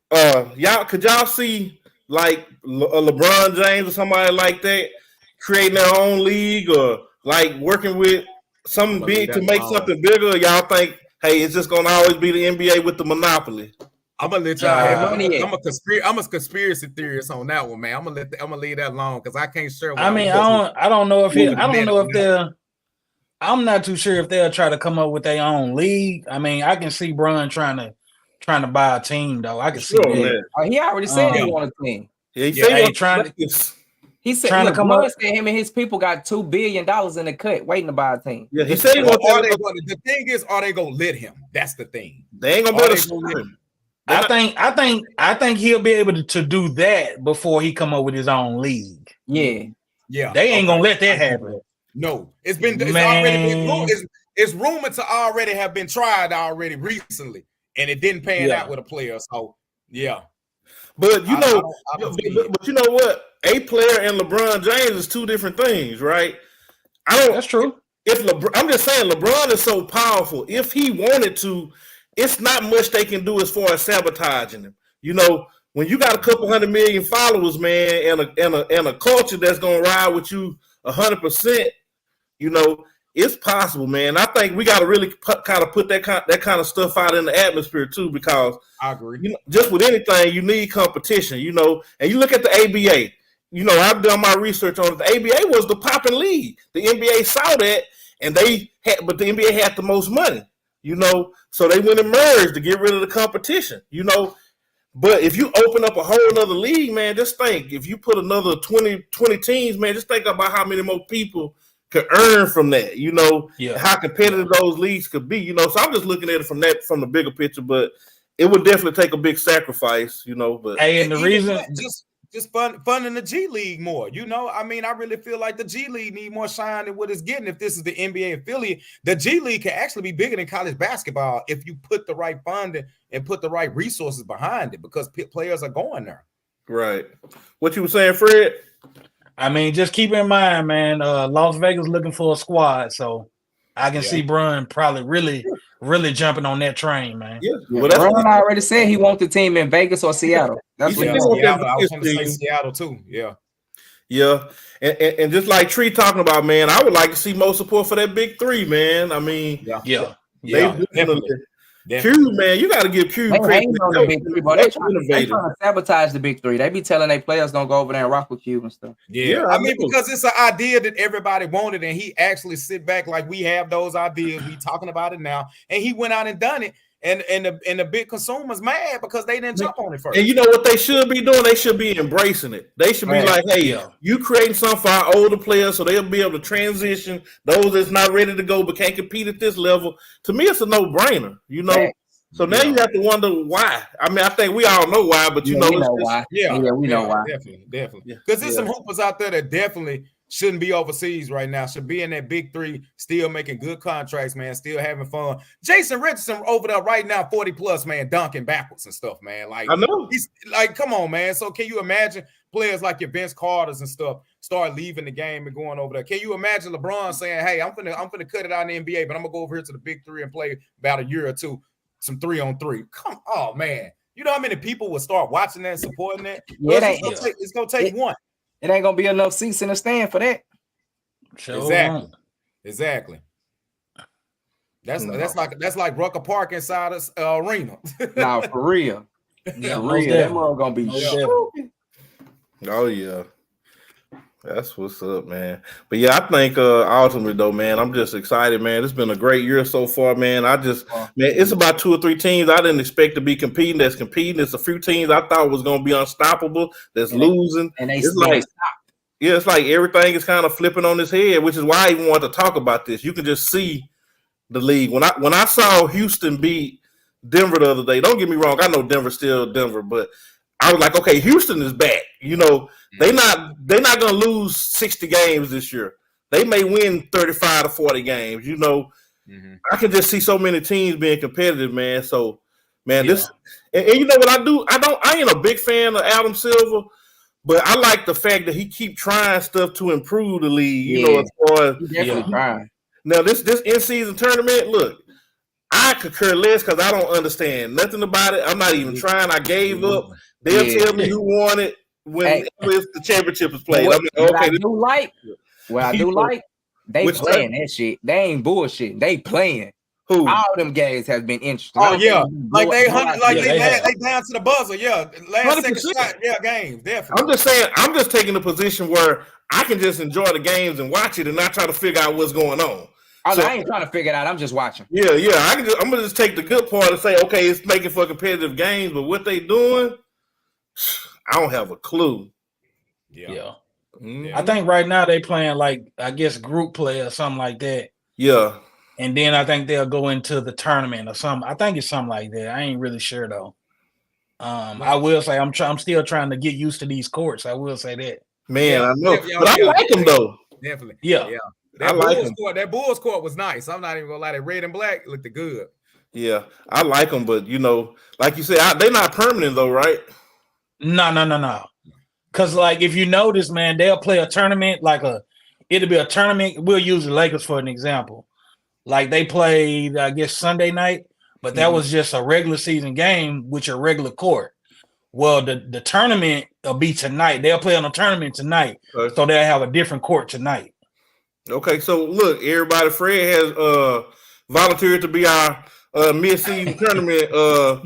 could y'all see like a LeBron James or somebody like that creating their own league or like working with some big to make something bigger? Y'all think hey, it's just gonna always be the NBA with the monopoly. I'm gonna let y'all. money I'm a conspiracy theorist on that one, man. I'm gonna leave that alone because I can't share. I mean, I don't know if they're. I'm not too sure if they'll try to come up with their own league. I mean, I can see Bron trying to buy a team though. I can see that. He already said he wanted a team. Yeah, he said he said trying to come up. Said him and his people got $2 billion in the cut, waiting to buy a team. Yeah, he said the thing is, are they gonna let him? That's the thing. They ain't gonna be able to let him. I think he'll be able to do that before he come up with his own league. Yeah. They ain't gonna let that happen. No, it's already been it's rumored to already have been tried already recently, and it didn't pan out with a player. So yeah. But you know, but you know what? A player and LeBron James is two different things, right? That's true. I'm just saying LeBron is so powerful. If he wanted to, it's not much they can do as far as sabotaging him. You know, when you got a couple 100 million followers, man, and a culture that's gonna ride with you 100%, you know, it's possible, man. I think we got to really kind of put that kind of stuff out in the atmosphere too, because I agree. You know, just with anything, you need competition, you know. And you look at the ABA. You know, I've done my research on it. The ABA was the popping league. The NBA saw that, and but the NBA had the most money, you know. So they went and merged to get rid of the competition, you know. But if you open up a whole other league, man, just think. If you put another 20 teams, man, just think about how many more people could earn from that, you know, how competitive those leagues could be, you know. So I'm just looking at it from the bigger picture, but it would definitely take a big sacrifice, you know. But and the reason just funding the G League more, you know. I mean, I really feel like the G League need more shine than what it's getting. If this is the NBA affiliate, the G League can actually be bigger than college basketball if you put the right funding and put the right resources behind it, because players are going there. Right. What you were saying, Fred? I mean, just keep in mind, man, Las Vegas looking for a squad, so I can see Bron probably really jumping on that train, man. Yeah. Well, Bron already said he wants the team in Vegas or Seattle. That's what he wants. I was going to say Seattle too. Yeah. Yeah. And just like Tree talking about, man, I would like to see more support for that big three, man. I mean, definitely. Q, man, you got to give Q credit. They trying to sabotage the big three. They be telling their players don't go over there and rock with Q and stuff. Yeah, I mean, because it's an idea that everybody wanted, and he actually sit back like we have those ideas. We talking about it now, and he went out and done it. And the big consumers mad because they didn't jump on it first. And you know what they should be doing? They should be embracing it. They should be like, hey, you creating something for our older players so they'll be able to transition those that's not ready to go but can't compete at this level. To me, it's a no-brainer, you know. So now you have to wonder why. I mean, I think we all know why, but you know, why. We know why. Definitely. Because there's some hoopers out there that definitely shouldn't be overseas right now. Should be in that big three, still making good contracts, man, still having fun. Jason Richardson over there right now, 40 plus, man, dunking backwards and stuff, man. Like, I know. He's like, come on, man. So can you imagine players like your Vince Carters and stuff start leaving the game and going over there? Can you imagine LeBron saying, hey, I'm finna cut it out in the NBA, but I'm gonna go over here to the big three and play about a year or two, some 3-on-3. Come on, man. You know how many people will start watching that and supporting that? It's gonna take one. It ain't gonna be enough seats in the stand for that. Exactly. That's like Rucker Park inside us arena. Nah, for real. That mother gonna be Oh yeah. That's what's up, man. But yeah, I think ultimately though, man, I'm just excited, man. It's been a great year so far, man. Man, it's about 2 or 3 teams I didn't expect to be competing. That's competing. It's a few teams I thought was gonna be unstoppable. That's losing. And it's like everything is kind of flipping on its head, which is why I even wanted to talk about this. You can just see the league. When I saw Houston beat Denver the other day, don't get me wrong, I know Denver's still Denver, but I was like, okay, Houston is back. You know, they're not gonna lose 60 games this year. They may win 35 to 40 games. You know, I can just see so many teams being competitive, man. So, man, this and you know what I do? I ain't a big fan of Adam Silver, but I like the fact that he keep trying stuff to improve the league. You know, as far as definitely trying. Now this in-season tournament, look, I could care less because I don't understand nothing about it. I'm not even trying. I gave up. They'll tell me who won it when the championship is played. What I do like, they playing that shit. They ain't bullshit. They playing. Who? All them games have been interesting. Oh yeah, like they Yeah, they down to the buzzer. Yeah, last 100%. second shot. Yeah, games definitely. I'm just saying, I'm just taking a position where I can just enjoy the games and watch it and not try to figure out what's going on. So, I ain't trying to figure it out. I'm just watching. yeah. I'm gonna just take the good part and say, okay, it's making for competitive games, but what they doing, I don't have a clue. Yeah. Mhm. I think right now they playing like I guess group play or something like that. Yeah. And then I think they'll go into the tournament or something. I think it's something like that. I ain't really sure though. I will say I'm still trying to get used to these courts. I will say that. Man, I know, Yeah, but I like them though. Definitely. Yeah. I like them. That Bulls court was nice. I'm not even gonna lie. That red and black looked good. Yeah, I like them, but like you said, they're not permanent though, right? No. Because like if you notice, man, they'll play a tournament it'll be a tournament. We'll use the Lakers for an example. Like they played, I guess, Sunday night, but that was just a regular season game, which a regular court. Well, the tournament will be tonight. They'll play on a tournament tonight, Okay. so they'll have a different court tonight. Okay, so look, everybody, Fred has volunteered to be our mid-season tournament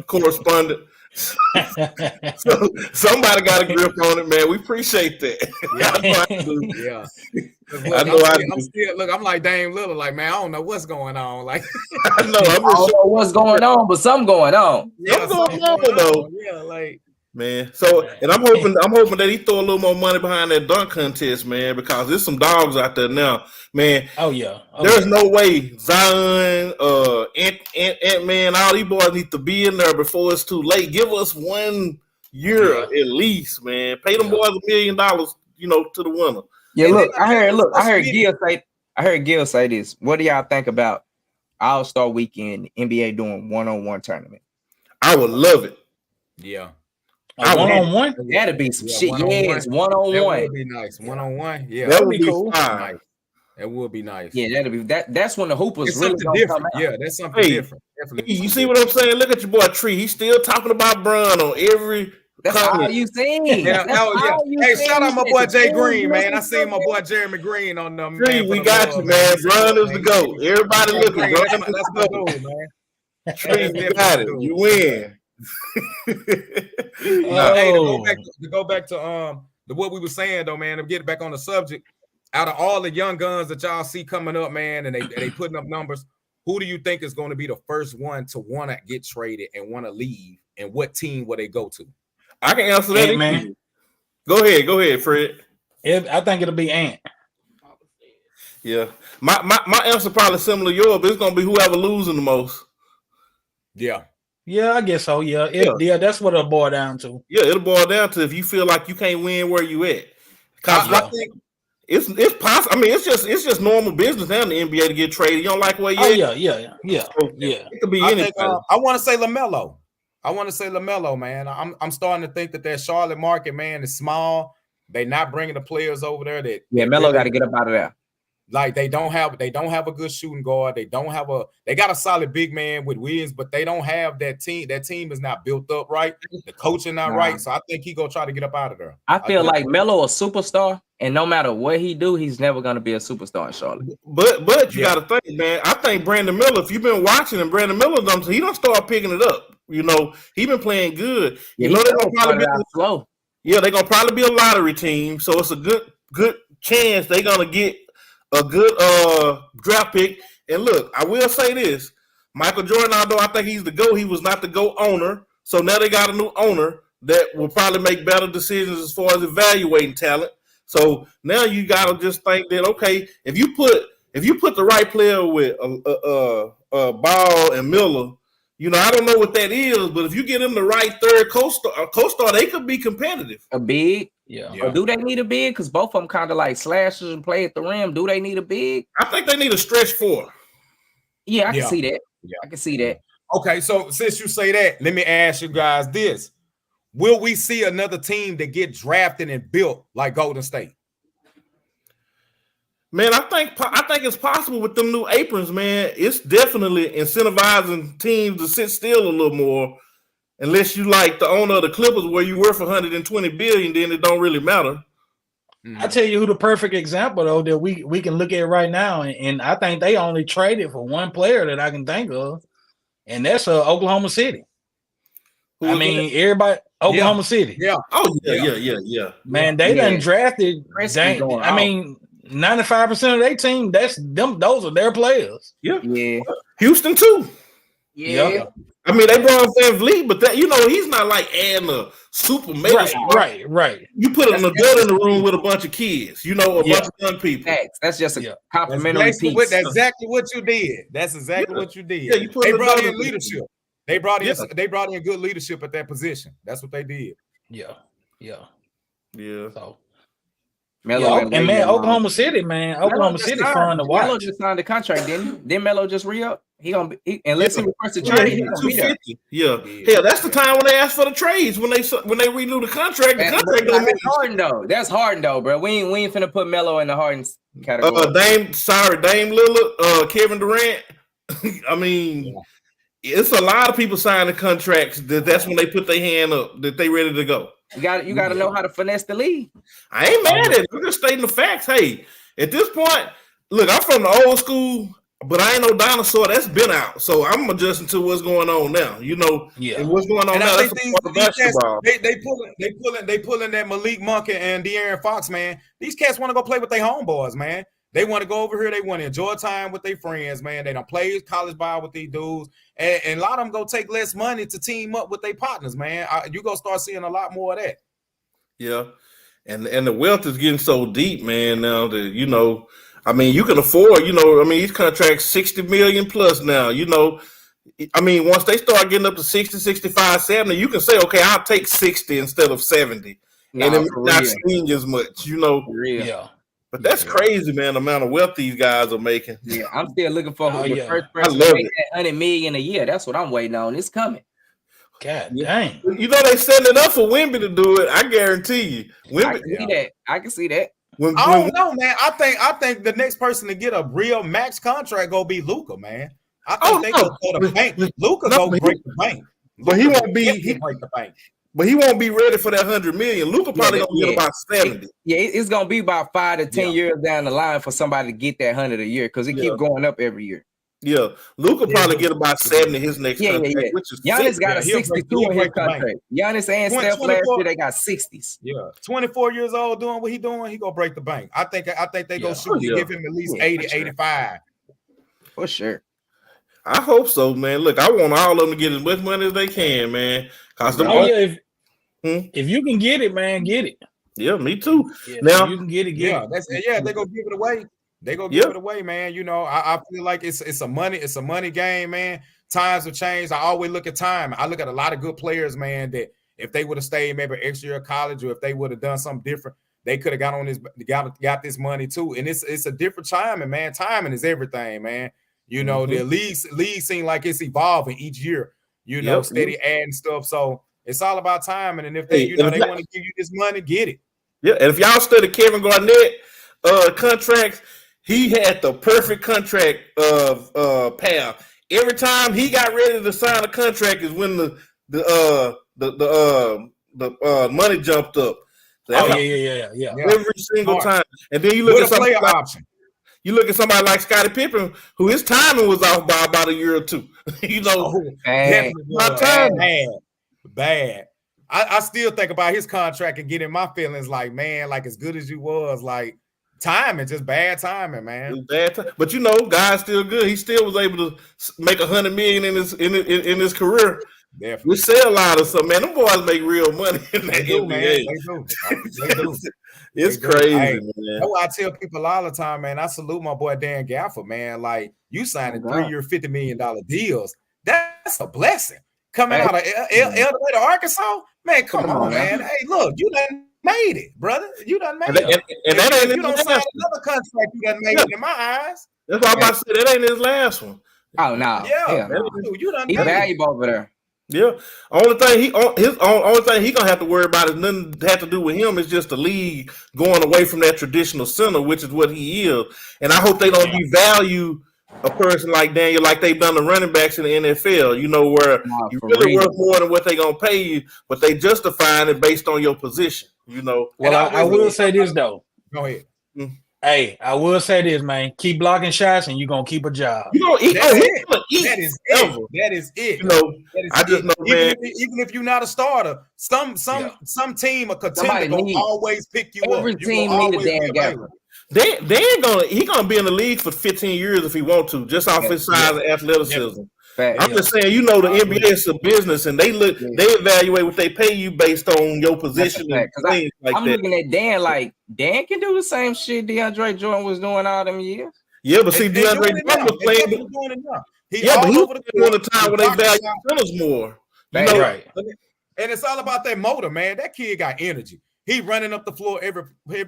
correspondent. So somebody got a grip on it, man. We appreciate that. Yeah. I'm like Dame Lillard, like, man, I don't know what's going on. Like, I know. I don't know what's going on, but something going on. Something going on, though. Yeah, like, man. So, and I'm hoping that he throw a little more money behind that dunk contest, man, because there's some dogs out there now, man. Oh yeah. There's no way Zion, Ant-Man, all these boys need to be in there before it's too late. Give us 1 year at least, man. Pay them boys $1 million, to the winner. Yeah, I heard Gil say this. What do y'all think about All-Star Weekend, NBA doing one-on-one tournament? I would love it. Yeah. One-on-one? That'd be some shit. Yes, That one-on-one. would be nice. One-on-one. Yeah. That would be cool. fine. That would be nice. Yeah, that'd be that's when the hoopers It's really something gonna different. come out. Yeah, that's something different. Definitely. You see what I'm saying? Look at your boy Tree. He's still talking about Bron on every That's comment. all you seen. Yeah, That's all you Hey, seen. shout out my boy Jay The Green, man. I Bulls seen my boy Jeremy Green on them. Tree, man, we for the got love, you, man. Bron is the man. GOAT. Everybody Jay looking. Green, Bron that's is my the GOAT. dude, man. Tree, you got it. You win. Hey, to go back to what we were saying though, man. To get back on the subject, out of all the young guns that y'all see coming up, man, and they putting up numbers, who do you think is going to be the first one to want to get traded and want to leave, and what team will they go to? I can answer that, man. Go ahead, Fred. I think it'll be Ant. Yeah, my answer probably similar to yours, but it's gonna be whoever losing the most. Yeah, I guess so. Yeah, that's what it'll boil down to. Yeah, it'll boil down to if you feel like you can't win where you at. Cause I think it's possible. I mean, it's just normal business now in the NBA to get traded. You don't like where you at? Yeah. It could be I anybody. think, I want to say LaMelo. Man. I'm starting to think that Charlotte market, man, is small. They not bringing the players over there. Melo got to get up out of there. Like they don't have a good shooting guard. They got a solid big man with Williams, but they don't have that team. That team is not built up right. The coaching not right. So I think he gonna try to get up out of there. I feel like Melo a superstar, and no matter what he do, he's never gonna be a superstar in Charlotte. But you got to think, man. I think Brandon Miller. If you've been watching him, Brandon Miller, he don't start picking it up. He been playing good. Yeah, they're gonna probably be slow. Yeah, they're gonna probably be a lottery team. So it's a good chance they're gonna get a good draft pick. And look, I will say this: Michael Jordan, although I think he's the GOAT, he was not the GOAT owner. So now they got a new owner that will probably make better decisions as far as evaluating talent. So now you gotta just think that okay, if you put the right player with Ball and Miller, I don't know what that is, but if you get them the right third co-star, they could be competitive. A big. Yeah. Or do they need a big? Because both of them kind of like slashers and play at the rim. Do they need a big? I think they need a stretch four. Yeah, I can see that. Yeah. I can see that. Okay, so since you say that, let me ask you guys this. Will we see another team that get drafted and built like Golden State? Man, I think it's possible with them new aprons, man. It's definitely incentivizing teams to sit still a little more. Unless you like the owner of the Clippers where you worth $120 billion, then it don't really matter. I tell you who the perfect example though that we can look at right now, and I think they only traded for one player that I can think of, and that's Oklahoma City. Who I was mean, everybody Oklahoma City. Yeah. Oh yeah. Man, they done drafted. Crispy going I mean, 95% of their team. That's them. Those are their players. Yeah. Yeah. Houston too. Yeah. Yep. I mean, they brought Van Vliet, but that he's not like adding a super mega star. Right. You put an adult in the room with a bunch of kids, a bunch of young people. Facts. That's just a Yeah. complimentary That's piece. exactly what you did. That's exactly what you did. Yeah, you put they an brought adult in leadership. They brought in Yeah. they brought in good leadership at that position. That's what they did. Yeah. So Melo and man, Oklahoma City, man, Oklahoma City fun to Melo watch. just signed a contract, didn't he? Then Melo just re-up. He gonna be unless he requests a Yeah, trade. he He got gonna be there. 250. Yeah. Hell, that's the time when they asked for the trades. When they renew the contract, the contract don't That's Harden though. That's Harden though, bro. We ain't finna put Melo in the Harden category. Dame Lillard, Kevin Durant. I mean, it's a lot of people signing contracts that's when they put their hand up that they ready to go. You got to know how to finesse the league. I ain't mad at it. I'm just stating the facts. Hey, at this point, look, I'm from the old school, but I ain't no dinosaur. That's been out. So I'm adjusting to what's going on now. And what's going on And now. I think That's these a part of basketball. they pulling that Malik Monk and De'Aaron Fox, man. These cats want to go play with their homeboys, man. They want to go over here. They want to enjoy time with their friends, man. They don't play college ball with these dudes. And a lot of them go take less money to team up with their partners, man. You're going to start seeing a lot more of that. Yeah. And the wealth is getting so deep, man, now that, I mean, you can afford, these contracts 60 million plus now, I mean, once they start getting up to 60, 65, 70, you can say, okay, I'll take 60 instead of 70. And it not seeing as much, Yeah. But that's crazy, man, the amount of wealth these guys are making. Yeah, I'm still looking for the first I person love to make it. that 100 million a year. That's what I'm waiting on. It's coming. God dang. They setting it up for Wemby to do it. I guarantee you. Wemby, I can see that. I don't know, man. I think the next person to get a real max contract gonna be Luka, man. I think they go to the bank. Luka go break the bank. But he won't be break the bank. But he won't be ready for that 100 million. Luka probably gonna get about 70. It's gonna be about 5 to 10 years down the line for somebody to get that 100 a year because it keep going up every year. Yeah, Luka probably get about 70 his next contract, which is Giannis got a 62 in his contract. Giannis and Steph last year they got 60s. Yeah, 24 years old doing what he doing, he gonna break the bank. I think they gonna shoot and give him at least 80, 85. For sure. I hope so, man. Look, I want all of them to get as much money as they can, man. If you can get it, man, get it. Yeah, me too. Yeah, now you can get it. They gonna give it away. They gonna give it away, man. I feel like it's a money game, man. Times have changed. I always look at time. I look at a lot of good players, man, that if they would have stayed maybe extra year of college or if they would have done something different, they could have got this money too. And it's a different timing, man. Timing is everything, man. The league seem like it's evolving each year, steady adding stuff. So it's all about timing. And if they want to give you this money, get it. Yeah, and if y'all study Kevin Garnett contracts, he had the perfect contract of Pal. Every time he got ready to sign a contract is when the money jumped up. So yeah. Every single time. And then you look at somebody option. You look at somebody like Scottie Pippen, who his timing was off by about a year or two. Bad. I still think about his contract and getting my feelings like, man, like as good as you was, like timing, just bad timing, man. Bad time. But God's still good. He still was able to make 100 million in his career. Definitely. We sell a lot of stuff, man. Them boys make real money in that NBA. They do. It's crazy, man. That's why I tell people all the time, man. I salute my boy Dan Gafford, man. Like you signing 3-year, $50 million deals. That's a blessing. Coming out of El to Arkansas, man. Come on, man. Hey, look, you done made it, brother. You done made it. And that ain't you don't sign another contract, you done made it in my eyes. That's why I'm about to say that ain't his last one. Oh no. Yeah, you done he's valuable over there. Yeah. Only thing he gonna have to worry about is nothing have to do with him. It's just the league going away from that traditional center, which is what he is. And I hope they don't devalue a person like Daniel like they've done the running backs in the NFL. Where you really worth more than what they gonna pay you, but they justifying it based on your position. Well, I will say this though. Go ahead. Hey, I will say this, man. Keep blocking shots, and you're gonna keep a job. You know, That that is it. That is it. You know, That is I just it. know, man. Even if you're not a starter, some team, a contender, gonna always pick you up. Every You team gonna need a always be Dan available. Gafford. He gonna be in the league for 15 years if he want to, just off his size and athleticism. Fact. I'm just saying, you know, the NBA is a business, and they evaluate what they pay you based on your position and things like I'm that. looking at Dan like Dan can do the same shit DeAndre Jordan was doing all them years. Yeah, but see, DeAndre Jordan was playing. But he was doing a time when they value centers more. You know, Right. And it's all about that motor, man. That kid got energy. He running up the floor every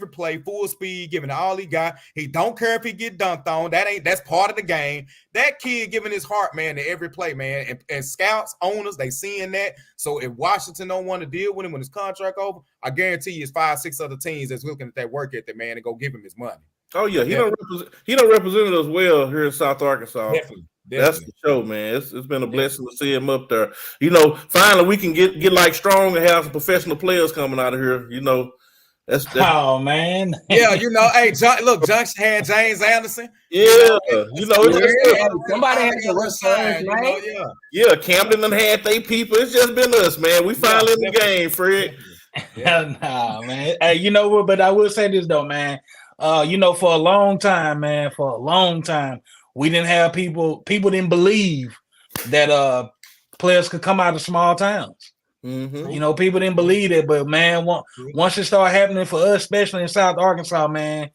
play, full speed, giving all he got. He don't care if he get dunked on. That's part of the game. That kid giving his heart, man, to every play, man. And scouts, owners, they seeing that. So if Washington don't want to deal with him when his contract over, I guarantee you it's 5-6 other teams that's looking at that work ethic, man, and go give him his money. Oh yeah, he don't represent us well here in South Arkansas. Definitely. That's the show, man. It's been a blessing to see him up there. You know, finally we can get like strong and have some professional players coming out of here. You know, that's oh man. Yeah, you know, hey, Junction had James Anderson. Yeah, somebody had to resign, man. Yeah, Camden done had they people. It's just been us, man. We finally in the game, Fred. Nah, man. Hey, you know what? But I will say this though, man. You know, for a long time, we didn't have people didn't believe that players could come out of small towns. Mm-hmm. You know, people didn't believe it, but man, once it started happening for us, especially in South Arkansas, man,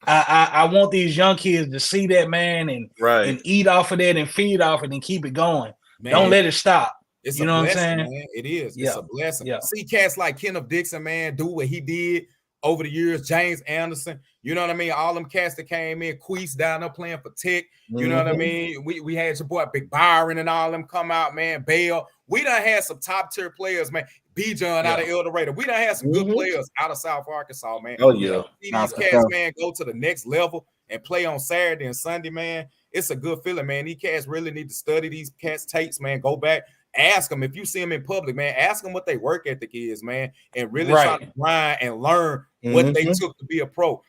I want these young kids to see that, man, and eat off of that and feed off it and keep it going. Man, don't let it stop. It's you know blessing, what I'm saying? Man. It is. Yeah. It's a blessing. Yeah. See cats like Kenneth Dixon, man, do what he did over the years. James Anderson, you know what I mean? All them cats that came in, Queese down there playing for Tech. You know what I mean? We had your boy Big Byron and all them come out, man. Bale. We done had some top tier players, man. B-John out of El Dorado. We done had some good players out of South Arkansas, man. Oh yeah. See these cats, man, go to the next level and play on Saturday and Sunday, man. It's a good feeling, man. These cats really need to study these cats' tapes, man. Go back. Ask them if you see them in public, man. Ask them what their work ethic is, man, and really try to grind and learn what they took to be a pro.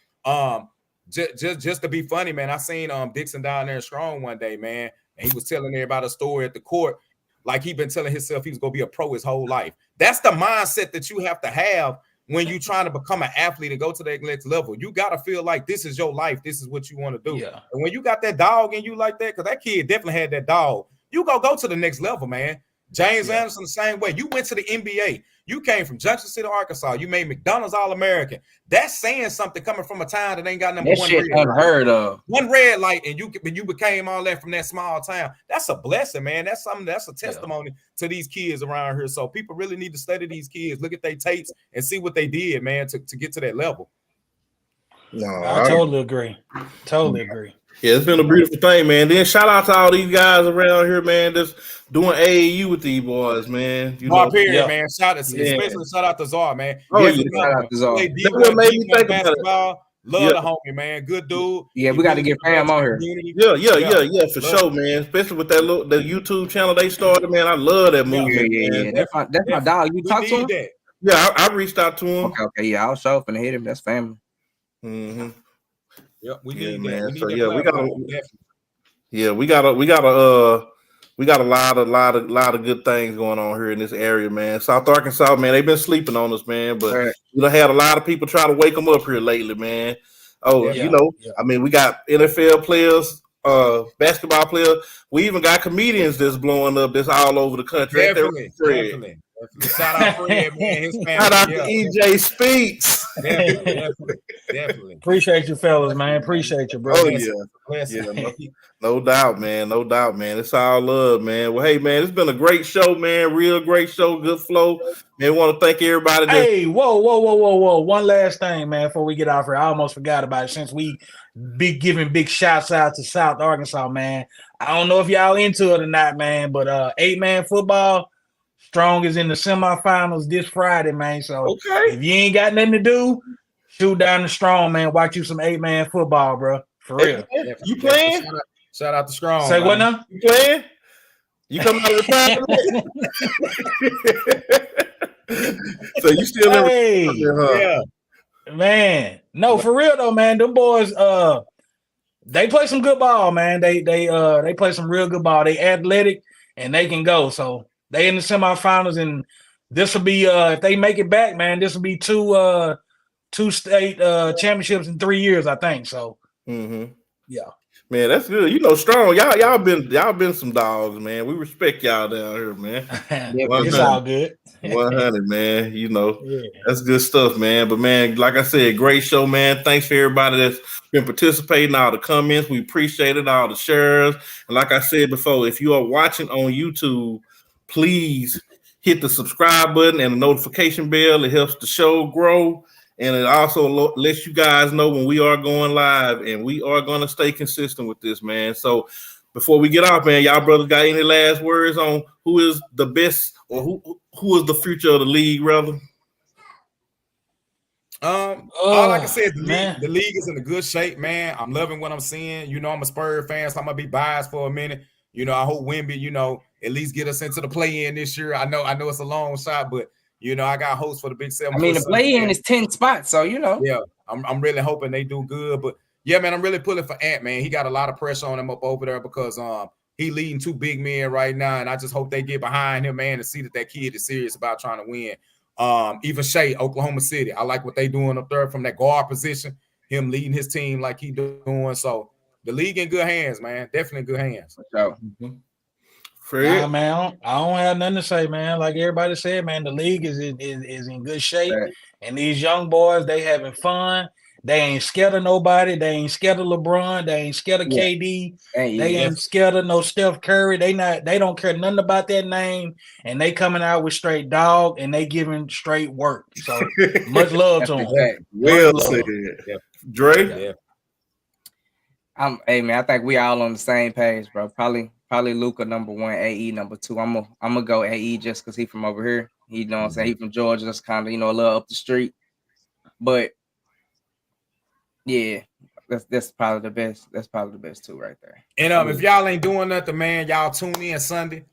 Just to be funny, man. I seen Dixon down there in Strong one day, man, and he was telling everybody a story at the court, like he been telling himself he was gonna be a pro his whole life. That's the mindset that you have to have when you're trying to become an athlete and go to that next level. You gotta feel like this is your life. This is what you want to do. Yeah. And when you got that dog in you like that, because that kid definitely had that dog, you go to the next level, man. James Anderson, the same way. You went to the NBA. You came from Junction City, Arkansas. You made McDonald's All-American. That's saying something coming from a town that ain't got number one red light. Unheard of. One red light, and you became all that from that small town. That's a blessing, man. That's something. That's a testimony to these kids around here. So people really need to study these kids, look at their tapes, and see what they did, man, to get to that level. No, I totally agree. Totally agree. Yeah, it's been a beautiful thing, man. Then shout out to all these guys around here, man, that's doing AAU with these boys, man. You know, period, man. Especially shout out to Czar, man. Oh, shout out to Czar. That made me think about it. Love the homie, man. Good dude. Yeah, we got to get fam on here. Yeah, for sure, man. Especially with that the YouTube channel they started, man. I love that movie. Yeah. That's my dog. You talk to him? Yeah, I reached out to him. Okay, yeah, I'll show up and hit him. That's family. Mm-hmm. Yep, we need man. that. So we got a lot of good things going on here in this area, man. South Arkansas, man, they've been sleeping on us, man. But you know, had a lot of people try to wake them up here lately, man. Oh, I mean, we got NFL players, basketball players. We even got comedians that's blowing up. That's all over the country. Definitely. Shout out Fred, man. His family. Shout out to EJ Speaks. Definitely. Appreciate you, fellas, man. Appreciate you, bro. Oh, no doubt, man. No doubt, man. It's all love, man. Well, hey, man, it's been a great show, man. Real great show. Good flow. Man, we want to thank everybody. Hey, whoa. One last thing, man, before we get off here. I almost forgot about it since we be giving big shouts out to South Arkansas, man. I don't know if y'all into it or not, man, but 8-man football, Strong is in the semifinals this Friday, man. So if you ain't got nothing to do, shoot down the Strong, man. Watch you some 8-man football, bro. For real. You playing? Shout out to Strong. Say what now? You playing? You coming out of retirement? So you still Hey. yeah. Man, no, for real though, man. Them boys, they play some good ball, man. They play some real good ball. They athletic and they can go. So they in the semifinals, and this will be if they make it back, man. This will be two state championships in 3 years, I think. So yeah, man, that's good. You know, strong. Y'all been some dogs, man. We respect y'all down here, man. it's all good. 100, man. You know, Yeah. that's good stuff, man. But man, like I said, great show, man. Thanks for everybody that's been participating, all the comments. We appreciate it, all the shares. And like I said before, if you are watching on YouTube, please hit the subscribe button and the notification bell. It helps the show grow. And it also lets you guys know when we are going live, and we are going to stay consistent with this, man. So before we get off, man, y'all brothers got any last words on who is the best or who is the future of the league, rather? All I can say is the league is in a good shape, man. I'm loving what I'm seeing. You know, I'm a Spurs fan, so I'm gonna be biased for a minute. You know, I hope Wemby, you know, at least get us into the play-in this year. I know it's a long shot, but you know, I got hopes for the Big 7. I mean, the play-in is 10 spots, so you know. Yeah, I'm really hoping they do good. But yeah, man, I'm really pulling for Ant, man. He got a lot of pressure on him up over there because he leading 2 big men right now, and I just hope they get behind him, man, and see that kid is serious about trying to win. Even Shea, Oklahoma City, I like what they doing up there from that guard position, him leading his team like he doing. So the league in good hands, man. Definitely in good hands. So, Nah, man, I don't have nothing to say, man. Like everybody said, man, the league is in good shape, and these young boys, they having fun. They ain't scared of nobody. They ain't scared of LeBron. They ain't scared of KD. They ain't scared of no Steph Curry. They don't care nothing about that name, and they coming out with straight dog, and they giving straight work. So much love to them. Well said, Dre. Yeah. Hey man, I think we all on the same page, bro. Probably Luka number 1, AE number 2. I'm gonna go AE just because he from over here. You know what I'm saying? He from Georgia, just kind of, you know, a little up the street. But yeah, that's probably the best. That's probably the best 2 right there. And if y'all ain't doing nothing, man, y'all tune in Sunday.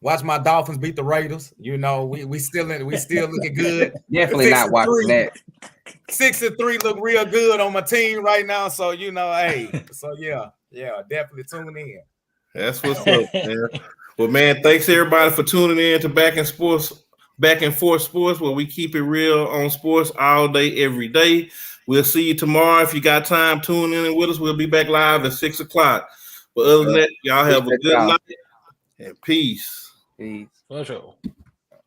Watch my Dolphins beat the Raiders. You know, we still looking good. Definitely not watching that. 6-3 look real good on my team right now. So you know, hey, so yeah, definitely tune in. That's what's up, man. Well, man, thanks everybody for tuning in to Back and Forth Sports, where we keep it real on sports all day, every day. We'll see you tomorrow. If you got time, tune in with us. We'll be back live at 6 o'clock. But other than that, y'all have a good night and peace. Peace. For sure.